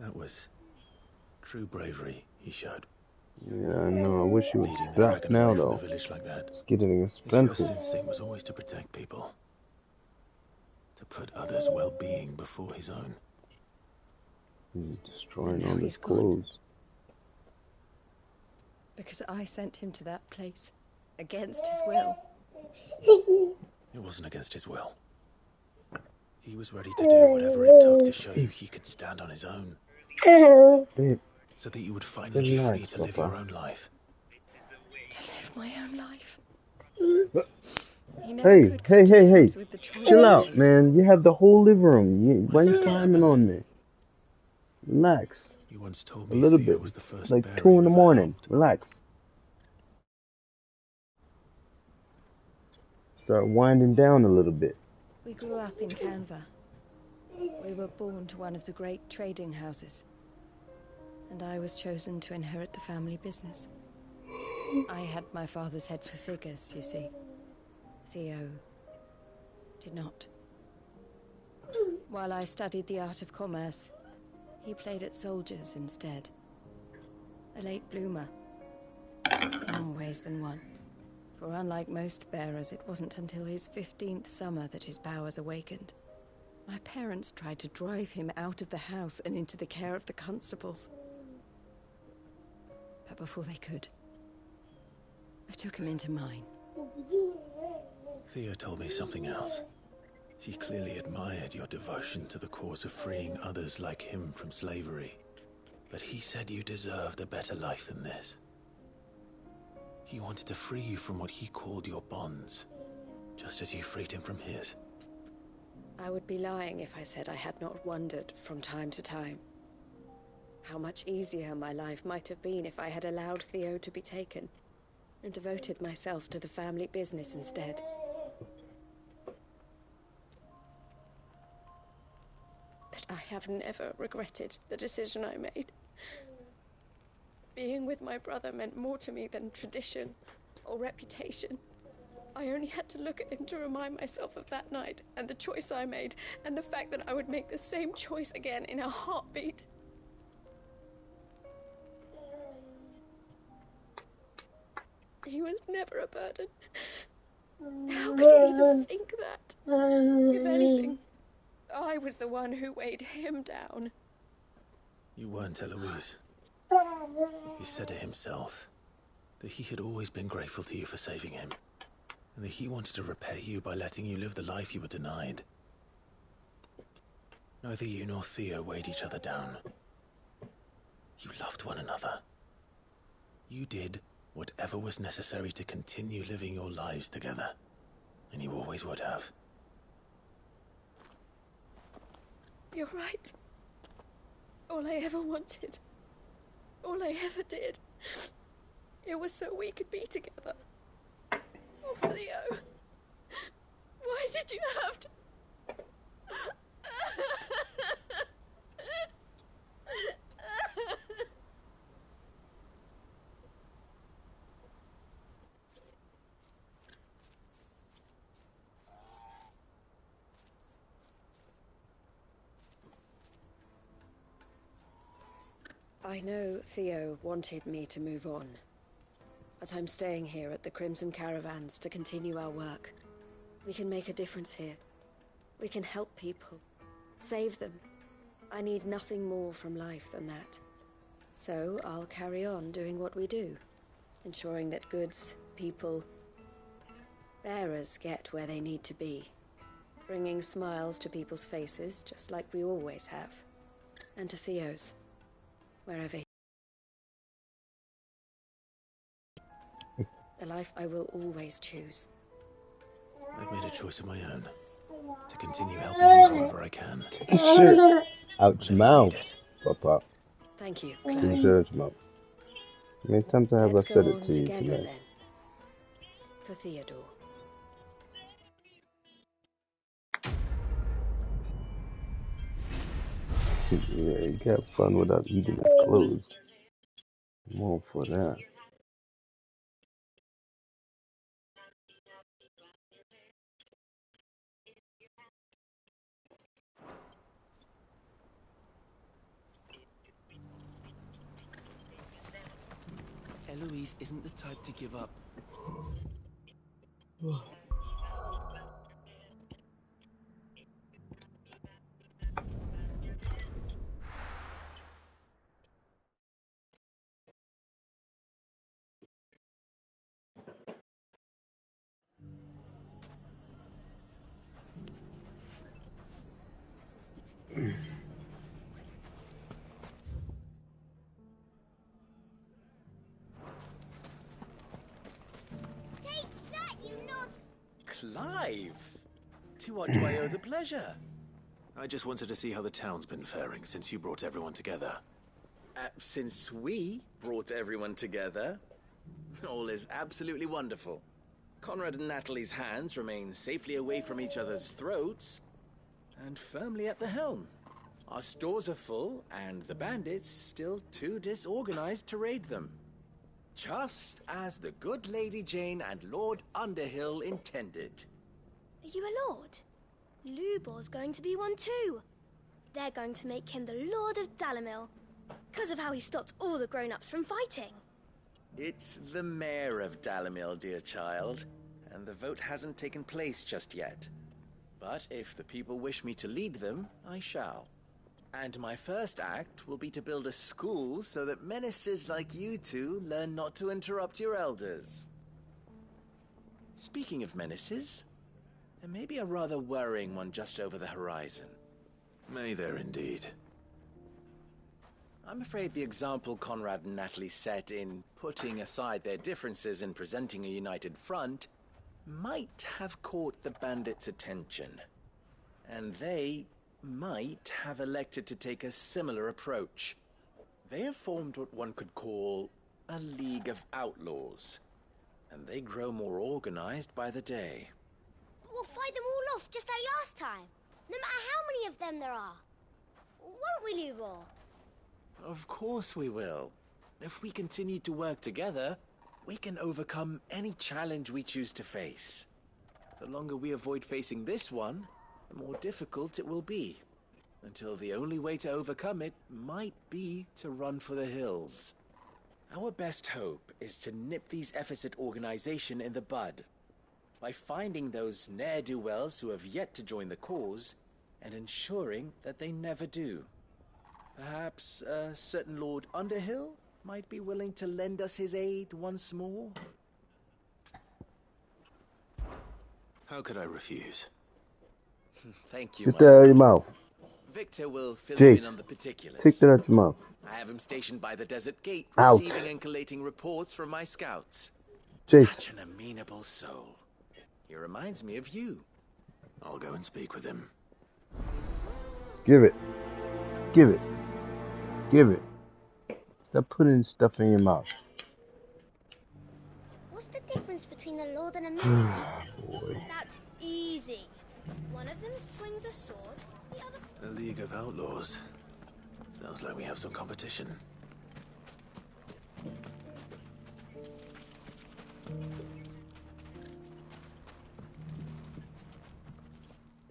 That was true bravery he showed. Yeah, I know. I wish you would Leading the stop dragon now, away from though. the village like that. It's getting His expensive. first instinct was always to protect people. To put others' well-being before his own. He's destroying all his clothes. Because I sent him to that place. Against his will. It wasn't against his will. He was ready to do whatever it took to show you he could stand on his own. so that you would finally be free to live your own life. To live my own life. Hey. Chill out, man. You have the whole living room. Why are you climbing on me? Relax. You once told A me little Theo bit. was the It's first like bearer 2 in you the ever morning. Relax. Start winding down a little bit. We grew up in Canva. We were born to one of the great trading houses. And I was chosen to inherit the family business. I had my father's head for figures, you see. Theo did not. While I studied the art of commerce, he played at soldiers instead. A late bloomer. In more ways than one. For unlike most bearers, it wasn't until his 15th summer that his powers awakened. My parents tried to drive him out of the house and into the care of the constables. But before they could, I took him into mine. Theo told me something else. He clearly admired your devotion to the cause of freeing others like him from slavery. But he said you deserved a better life than this. He wanted to free you from what he called your bonds, just as you freed him from his. I would be lying if I said I had not wondered from time to time how much easier my life might have been if I had allowed Theo to be taken and devoted myself to the family business instead. But I have never regretted the decision I made. Being with my brother meant more to me than tradition or reputation. I only had to look at him to remind myself of that night and the choice I made and the fact that I would make the same choice again in a heartbeat. He was never a burden. How could he even think that? If anything, I was the one who weighed him down. You weren't, Eloise. He said it himself, that he had always been grateful to you for saving him, and that he wanted to repay you by letting you live the life you were denied. Neither you nor Theo weighed each other down. You loved one another. You did whatever was necessary to continue living your lives together, and you always would have. You're right. All I ever wanted, all I ever did, it was so we could be together. Oh, Theo, why did you have to... I know Theo wanted me to move on, but I'm staying here at the Crimson Caravans to continue our work. We can make a difference here. We can help people, save them. I need nothing more from life than that. So I'll carry on doing what we do, ensuring that goods, people, bearers get where they need to be, bringing smiles to people's faces just like we always have, and to Theo's. Wherever he... The life I will always choose. I've made a choice of my own, to continue helping you however I can. Shit. Out your mouth, Papa. Thank you, Use Clive. your mouth. How many times have I Let's said go it on to you together tonight? then. For Theodore. Yeah, you got fun without eating his clothes. I'm all for that. Eloise isn't the type to give up. Clive! To what do I owe the pleasure? I just wanted to see how the town's been faring since you brought everyone together. Since we brought everyone together, all is absolutely wonderful. Conrad and Natalie's hands remain safely away from each other's throats and firmly at the helm. Our stores are full, and the bandits still too disorganized to raid them. Just as the good Lady Jane and Lord Underhill intended. Are you a lord? Lubor's going to be one too. They're going to make him the Lord of Dalimil, because of how he stopped all the grown-ups from fighting. It's the mayor of Dalimil, dear child, and the vote hasn't taken place just yet. But if the people wish me to lead them, I shall. And my first act will be to build a school so that menaces like you two learn not to interrupt your elders. Speaking of menaces, there may be a rather worrying one just over the horizon. May there indeed. I'm afraid the example Conrad and Natalie set in putting aside their differences and presenting a united front might have caught the bandits' attention. And they might have elected to take a similar approach. They have formed what one could call a League of Outlaws, and they grow more organized by the day. We'll fight them all off just like last time, no matter how many of them there are. Won't we, Lubor? Of course we will. If we continue to work together, we can overcome any challenge we choose to face. The longer we avoid facing this one, the more difficult it will be, until the only way to overcome it might be to run for the hills. Our best hope is to nip these efforts at organization in the bud, by finding those ne'er-do-wells who have yet to join the cause, and ensuring that they never do. Perhaps a certain Lord Underhill might be willing to lend us his aid once more? How could I refuse? Thank you, Get that out of your mouth. Victor will fill you in on the particulars. Take that out your mouth. I have him stationed by the desert gate, Out. receiving and collating reports from my scouts. Jace. Such an amenable soul. He reminds me of you. I'll go and speak with him. Give it. Give it. Give it. Stop putting stuff in your mouth. What's the difference between a lord and a mayor? Boy. That's easy. One of them swings a sword, the other... A League of Outlaws. Sounds like we have some competition.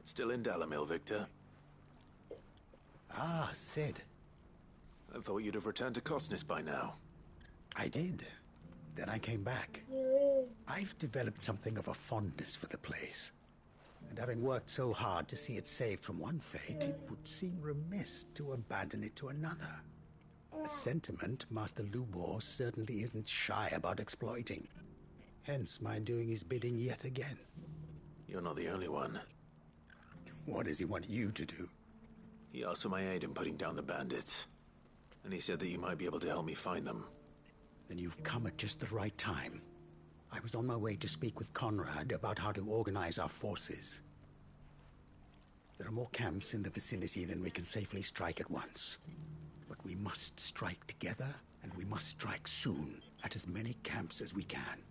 Still in Dalimil, Victor? Ah, Sid. I thought you'd have returned to Cosnis by now. I did. Then I came back. I've developed something of a fondness for the place. And having worked so hard to see it saved from one fate, it would seem remiss to abandon it to another. A sentiment Master Lubor certainly isn't shy about exploiting. Hence my doing his bidding yet again. You're not the only one. What does he want you to do? He asked for my aid in putting down the bandits. And he said that you might be able to help me find them. Then you've come at just the right time. I was on my way to speak with Conrad about how to organize our forces. There are more camps in the vicinity than we can safely strike at once. But we must strike together, and we must strike soon at as many camps as we can.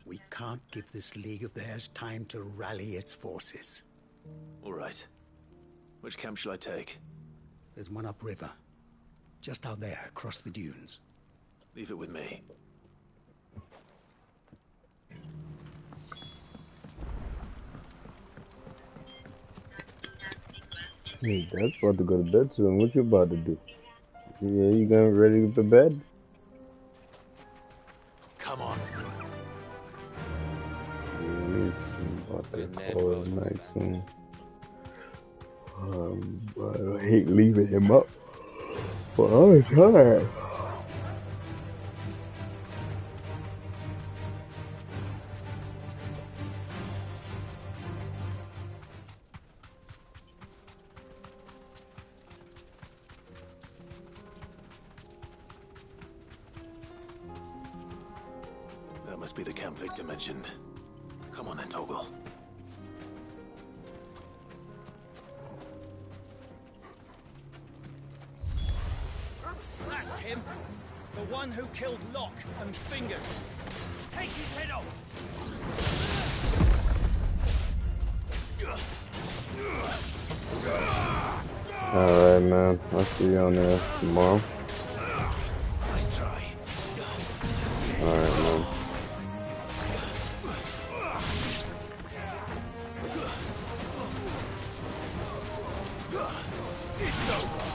We can't give this league of theirs time to rally its forces. All right. Which camp shall I take? There's one upriver. Just out there, across the dunes. Leave it with me. Hey, Dad's about to go to bed soon. What you about to do? Yeah, you getting ready to go to bed? Come on. Yeah, I'm about to call it night soon. But I hate leaving him up. But I'm tired. That must be the camp Victor mentioned. Come on then, Toggle. him? The one who killed Locke and Fingers. Take his head off! Alright, man. I'll see you on there tomorrow. Nice try. Alright, man. It's over.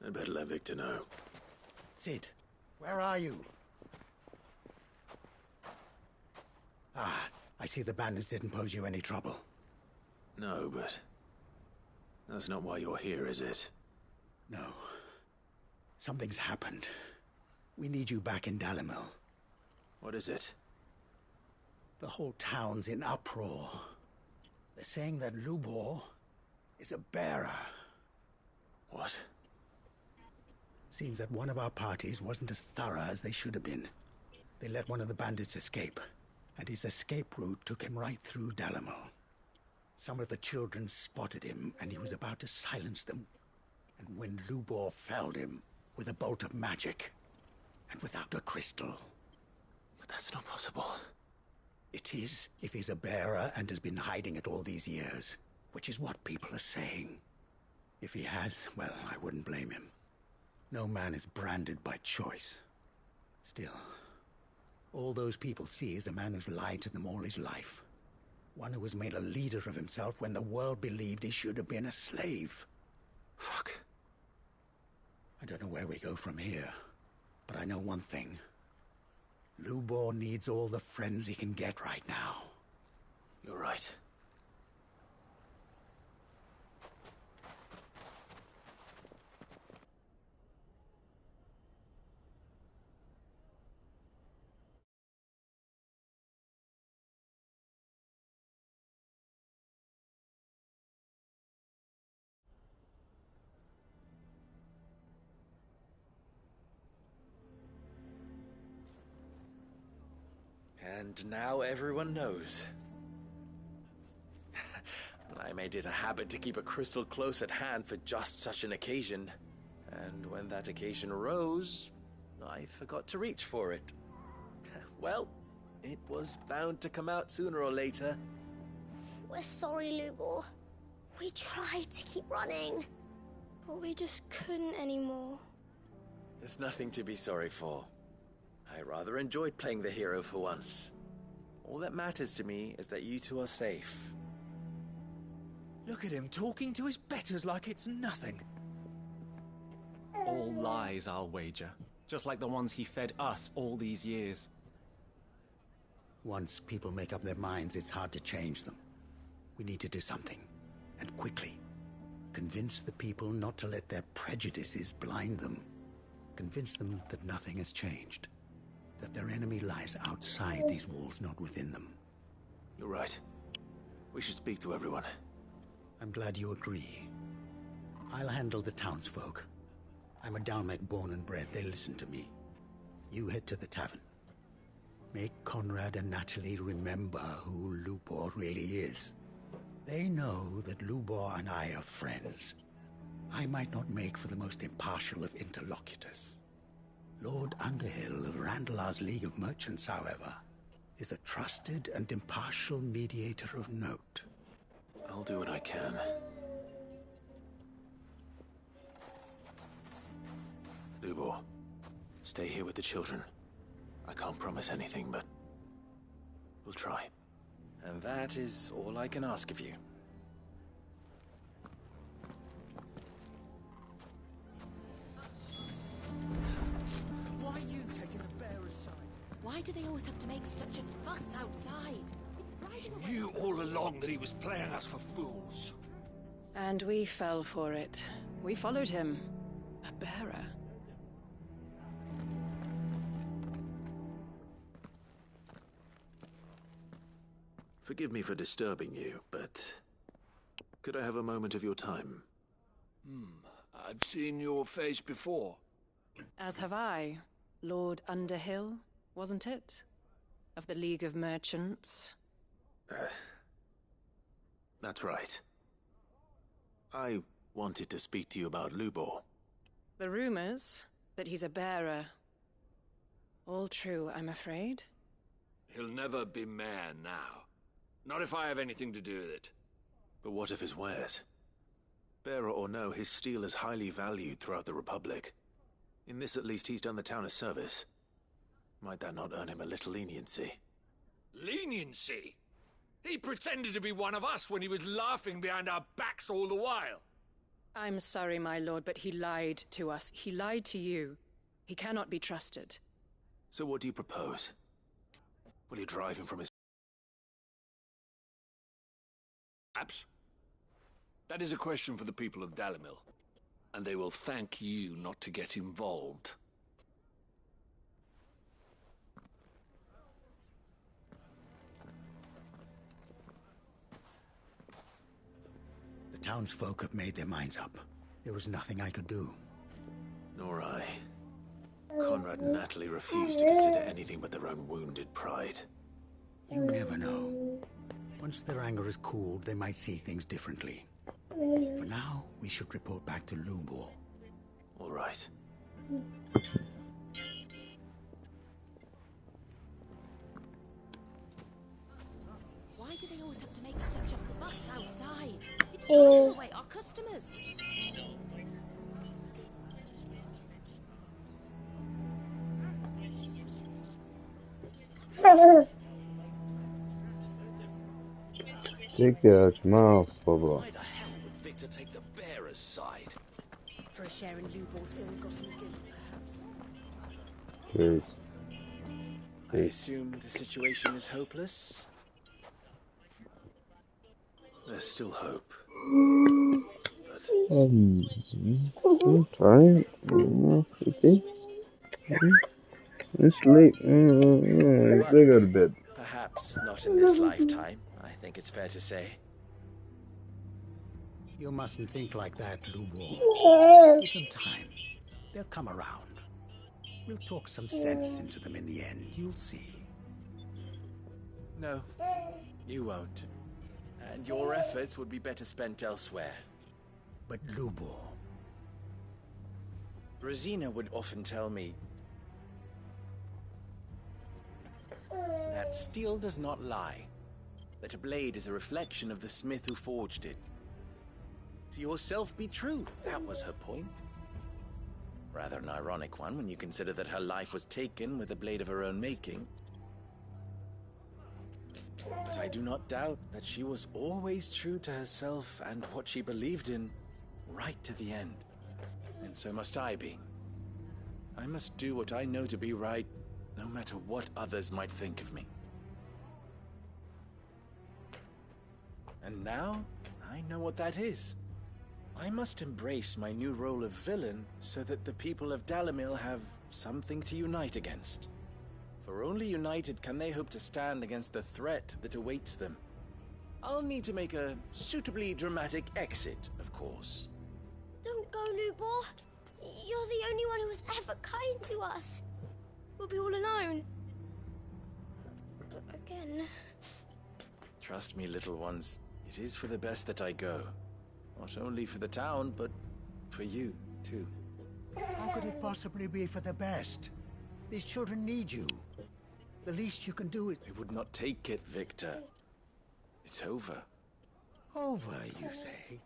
I'd better let Victor know. Sid, where are you? Ah, I see the bandits didn't pose you any trouble. No, but that's not why you're here, is it? No. Something's happened. We need you back in Dalimil. What is it? The whole town's in uproar. They're saying that Lubor is a bearer. What? Seems that one of our parties wasn't as thorough as they should have been. They let one of the bandits escape, and his escape route took him right through Dalimil. Some of the children spotted him, and he was about to silence them. And when Lubor felled him with a bolt of magic, and without a crystal. But that's not possible. It is, if he's a bearer and has been hiding it all these years, which is what people are saying. If he has, well, I wouldn't blame him. No man is branded by choice. Still, all those people see is a man who's lied to them all his life. One who was made a leader of himself when the world believed he should have been a slave. Fuck. I don't know where we go from here, but I know one thing. Lubor needs all the friends he can get right now. You're right. And now everyone knows. I made it a habit to keep a crystal close at hand for just such an occasion. And when that occasion arose, I forgot to reach for it. Well, it was bound to come out sooner or later. We're sorry, Lubor. We tried to keep running, but we just couldn't anymore. There's nothing to be sorry for. I rather enjoyed playing the hero for once. All that matters to me is that you two are safe. Look at him talking to his betters like it's nothing. All lies, I'll wager. Just like the ones he fed us all these years. Once people make up their minds, it's hard to change them. We need to do something, and quickly. Convince the people not to let their prejudices blind them. Convince them that nothing has changed. That their enemy lies outside these walls, not within them. You're right. We should speak to everyone. I'm glad you agree. I'll handle the townsfolk. I'm a Dalmec born and bred. They listen to me. You head to the tavern. Make Conrad and Natalie remember who Lubor really is. They know that Lubor and I are friends. I might not make for the most impartial of interlocutors. Lord Underhill of Randalar's League of Merchants, however, is a trusted and impartial mediator of note. I'll do what I can. Lubor, stay here with the children. I can't promise anything, but we'll try. And that is all I can ask of you. Why are you taking the bearer's side? Why do they always have to make such a fuss outside? He knew all along that he was playing us for fools. And we fell for it. We followed him. A bearer. Forgive me for disturbing you, but could I have a moment of your time? I've seen your face before. As have I. Lord Underhill, wasn't it? Of the League of Merchants. That's right. I wanted to speak to you about Lubor. The rumors that he's a bearer. All true, I'm afraid. He'll never be mayor now. Not if I have anything to do with it. But what of his wares? Bearer or no, his steel is highly valued throughout the Republic. In this, at least, he's done the town a service. Might that not earn him a little leniency? Leniency? He pretended to be one of us when he was laughing behind our backs all the while. I'm sorry, my lord, but he lied to us. He lied to you. He cannot be trusted. So what do you propose? Will you drive him from his... Perhaps. That is a question for the people of Dalimil. And they will thank you not to get involved. The townsfolk have made their minds up. There was nothing I could do. Nor I. Conrad and Natalie refused to consider anything but their own wounded pride. You never know. Once their anger is cooled, they might see things differently. For now, we should report back to Lubor. All right. Why do they always have to make such a fuss outside? It's driving away our customers. Take that mouth, Bubba. Why the hell would Victor take the bearer's side? For a share in Lubor's ill-gotten gain, perhaps. Cheers. I assume the situation is hopeless? There's still hope. Alright. Okay. It's late. Let's go to bed. Perhaps not in this lifetime, I think it's fair to say. You mustn't think like that, Lubor. Give them time. They'll come around. We'll talk some sense into them in the end, you'll see. No, you won't. And your efforts would be better spent elsewhere. But Lubor... Rosina would often tell me that steel does not lie, that a blade is a reflection of the smith who forged it. To yourself be true, that was her point. Rather an ironic one when you consider that her life was taken with a blade of her own making. But I do not doubt that she was always true to herself and what she believed in, right to the end. And so must I be. I must do what I know to be right, no matter what others might think of me. And now, I know what that is. I must embrace my new role of villain so that the people of Dalimil have something to unite against. For only united can they hope to stand against the threat that awaits them. I'll need to make a suitably dramatic exit, of course. Don't go, Lubor. You're the only one who was ever kind to us. We'll be all alone. Again. Trust me, little ones. It is for the best that I go. Not only for the town, but for you, too. How could it possibly be for the best? These children need you. The least you can do is... I would not take it, Victor. It's over. Over, you say?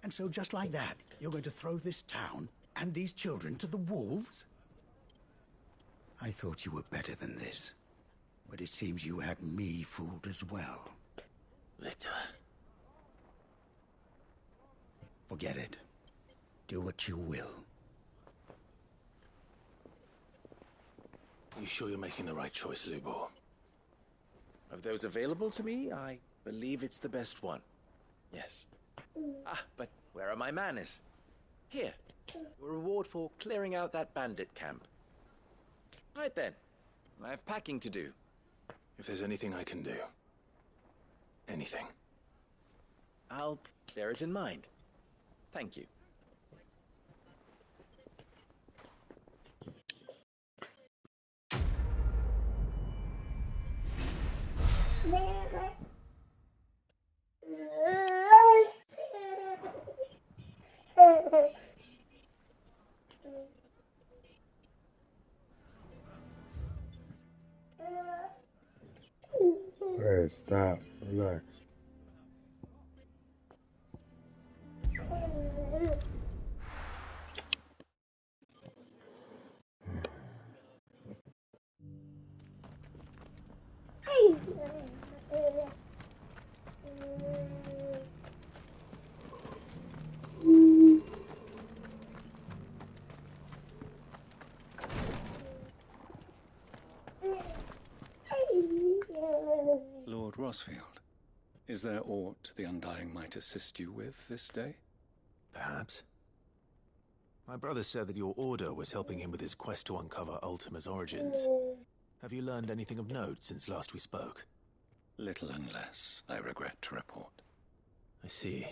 And so just like that, you're going to throw this town and these children to the wolves? I thought you were better than this. But it seems you had me fooled as well. Victor. Forget it. Do what you will. You sure you're making the right choice, Lubor? Of those available to me, I believe it's the best one. Yes. Ah, but where are my manners? Here. Your reward for clearing out that bandit camp. Right then. I have packing to do. If there's anything I can do. Anything. I'll bear it in mind. Thank you. Alright, stop. Relax. Lord Rosfield, is there aught the Undying might assist you with this day? Perhaps. My brother said that your order was helping him with his quest to uncover Ultima's origins. Have you learned anything of note since last we spoke? Little and less, I regret to report. I see.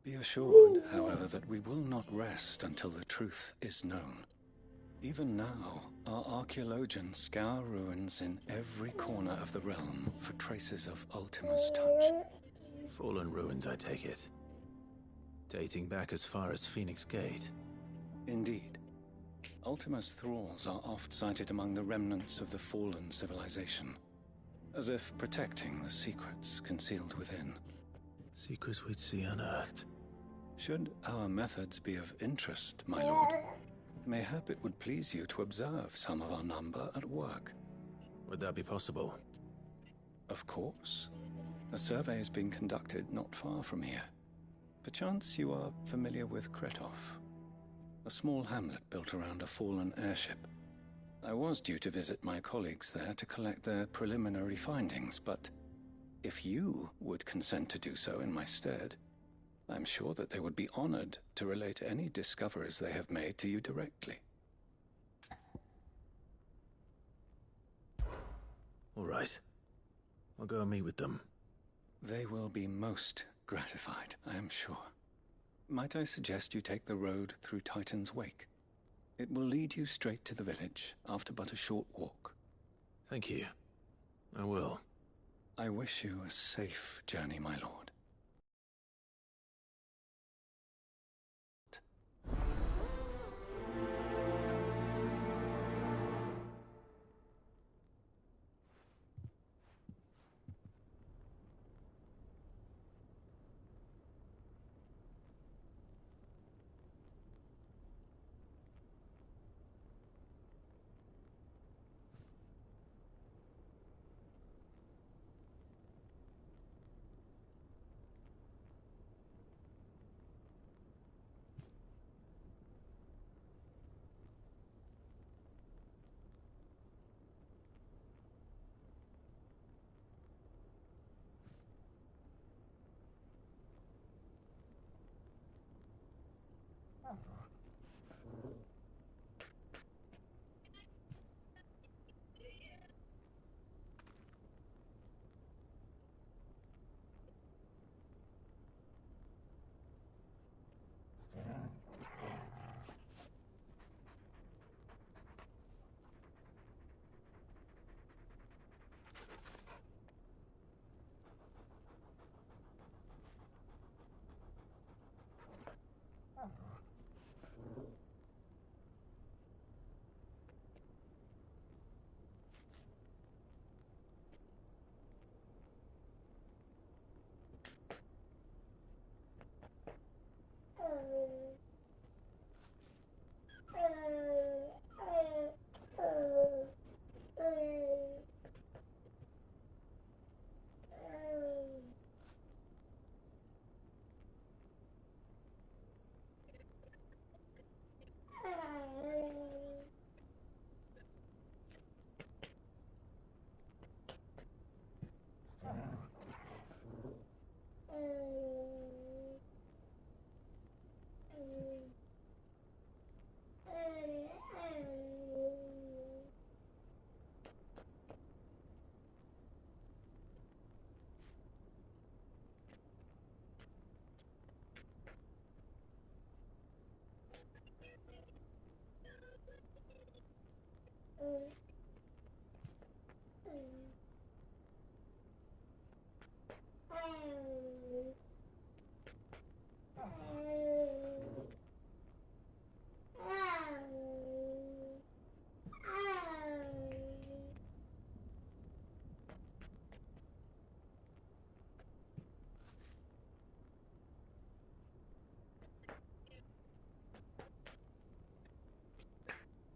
Be assured, however, that we will not rest until the truth is known. Even now, our archaeologians scour ruins in every corner of the realm for traces of Ultima's touch. Fallen ruins, I take it. Dating back as far as Phoenix Gate. Indeed. Ultima's thralls are oft sighted among the remnants of the fallen civilization, as if protecting the secrets concealed within. Secrets we'd see unearthed. Should our methods be of interest, my lord, mayhap it would please you to observe some of our number at work. Would that be possible? Of course. A survey is being conducted not far from here. Perchance you are familiar with Kretov, a small hamlet built around a fallen airship. I was due to visit my colleagues there to collect their preliminary findings, but if you would consent to do so in my stead, I'm sure that they would be honored to relate any discoveries they have made to you directly. All right. I'll go and meet with them. They will be most gratified, I am sure. Might I suggest you take the road through Titan's Wake? It will lead you straight to the village after but a short walk. Thank you. I will. I wish you a safe journey, my lord.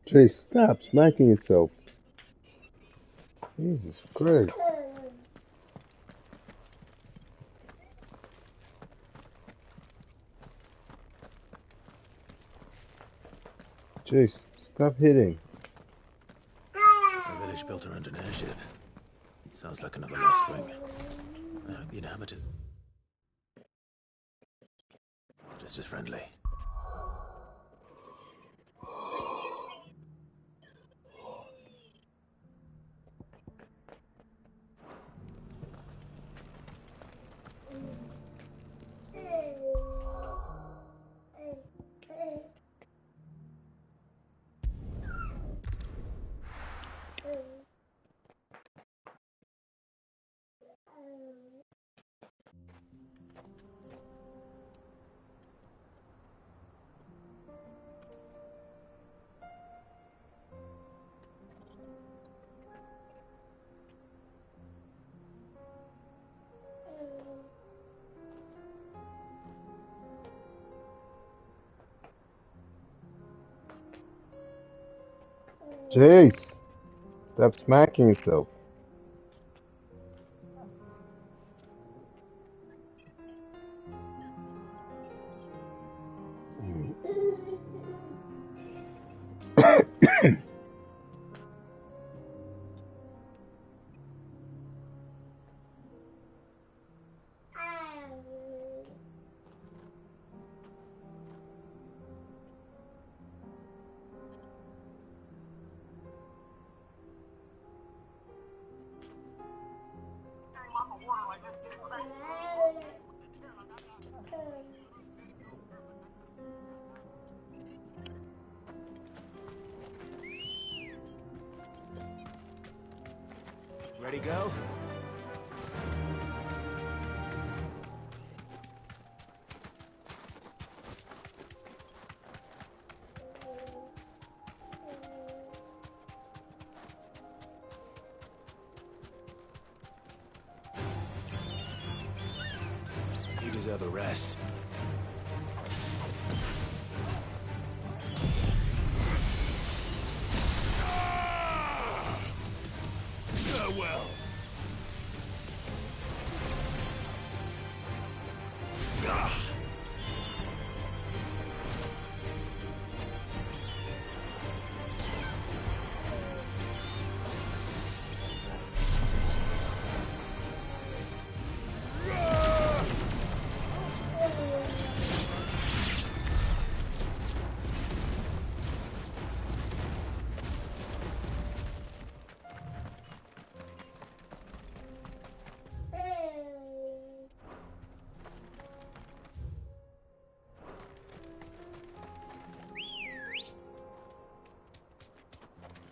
Chase, stop smacking yourself. Jesus Christ. Chase, stop hitting. A village built around an airship. Sounds like another Lost Wing. I hope the inhabitants are just as friendly. Chase, stop smacking yourself. Ready, go? You deserve a rest. Farewell.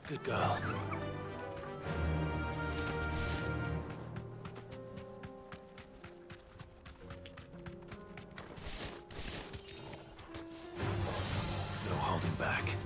Good girl. No holding back.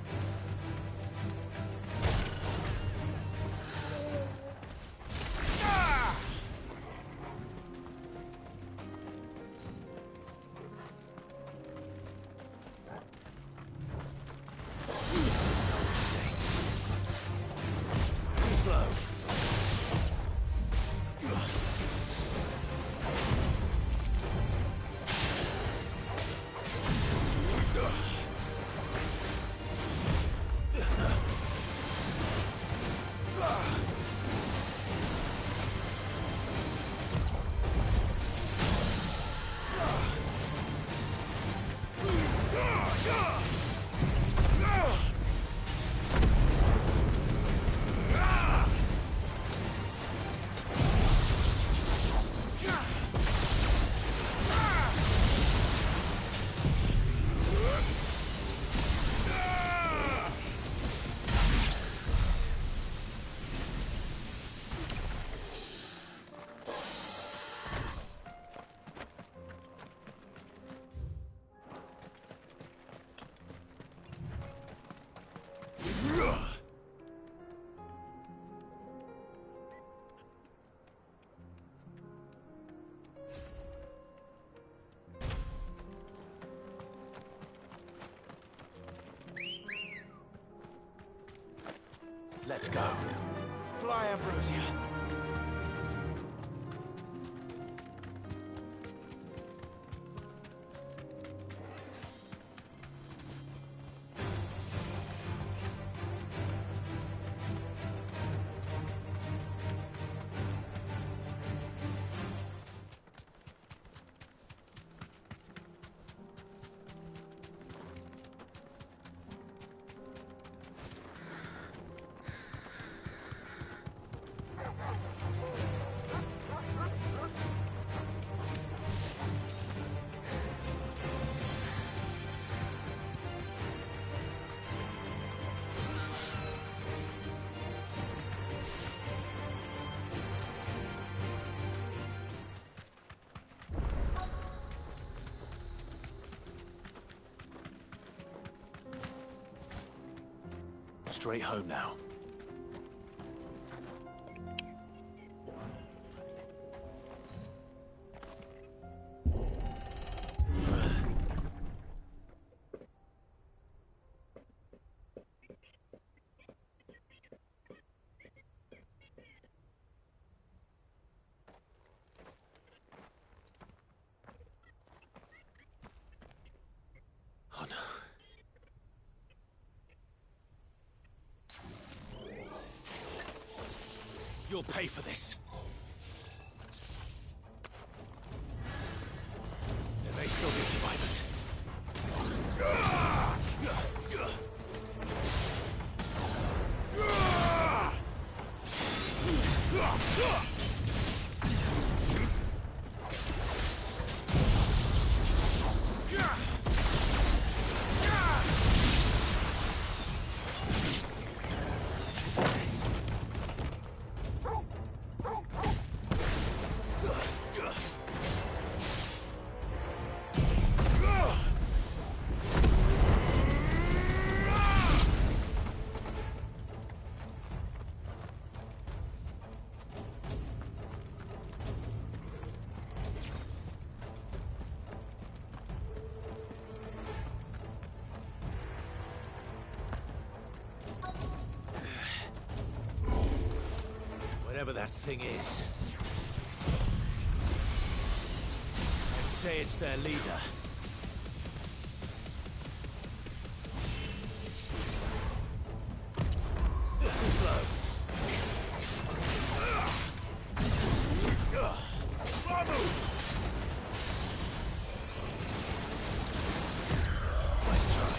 Let's go. Fly, Ambrosia. Straight home now. Oh no. You'll pay for this. There may still be survivors. Whatever that thing is. I'd say it's their leader. Too slow. Nice try.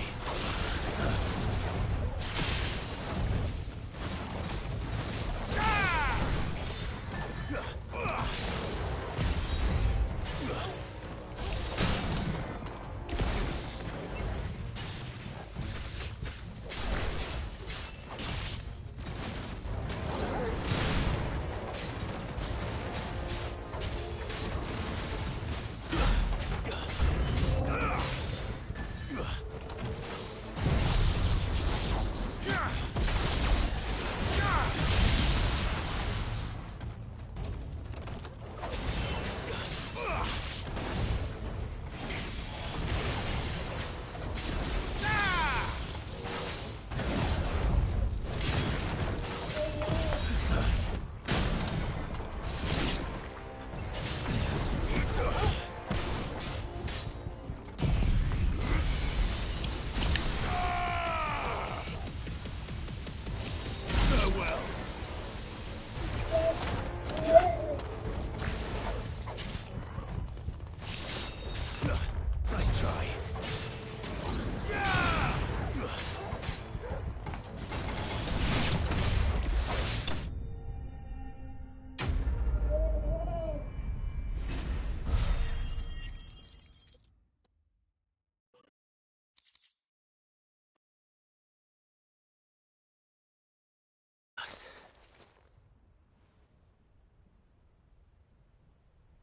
Nice try.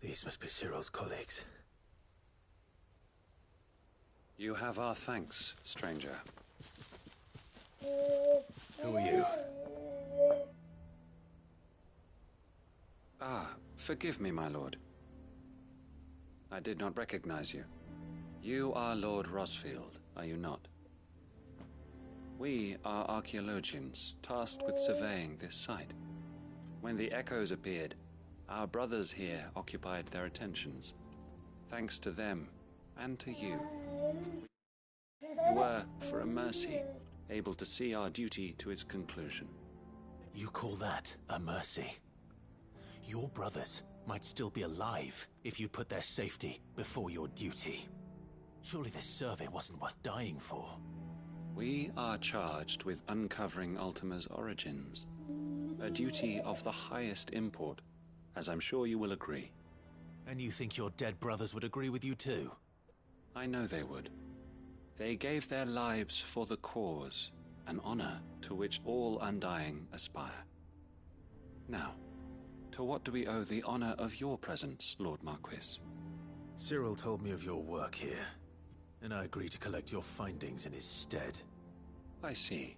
These must be Cyril's colleagues. You have our thanks, stranger. Who are you? Ah, forgive me, my lord. I did not recognize you. You are Lord Rosfield, are you not? We are archaeologians tasked with surveying this site. When the echoes appeared, our brothers here occupied their attentions. Thanks to them, and to you, we were, for a mercy, able to see our duty to its conclusion. You call that a mercy? Your brothers might still be alive if you put their safety before your duty. Surely this survey wasn't worth dying for. We are charged with uncovering Ultima's origins. A duty of the highest import, as I'm sure you will agree. And you think your dead brothers would agree with you too? I know they would. They gave their lives for the cause, an honor to which all Undying aspire. Now, to what do we owe the honor of your presence, Lord Marquis? Cyril told me of your work here, and I agreed to collect your findings in his stead. I see.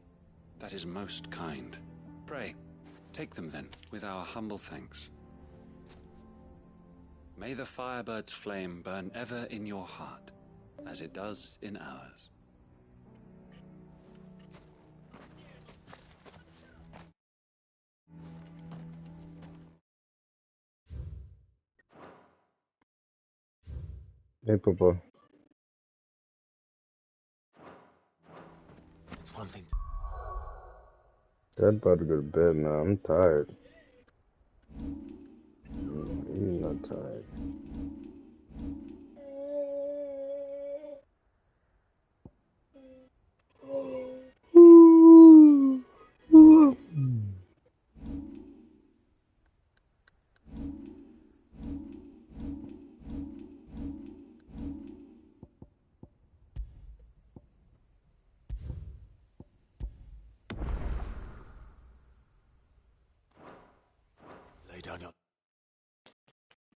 That is most kind. Pray, take them then, with our humble thanks. May the Firebird's flame burn ever in your heart, as it does in ours. Hey, Papa. It's one thing. Dad about to go to bed now. I'm tired. He's not tired. Lay down your...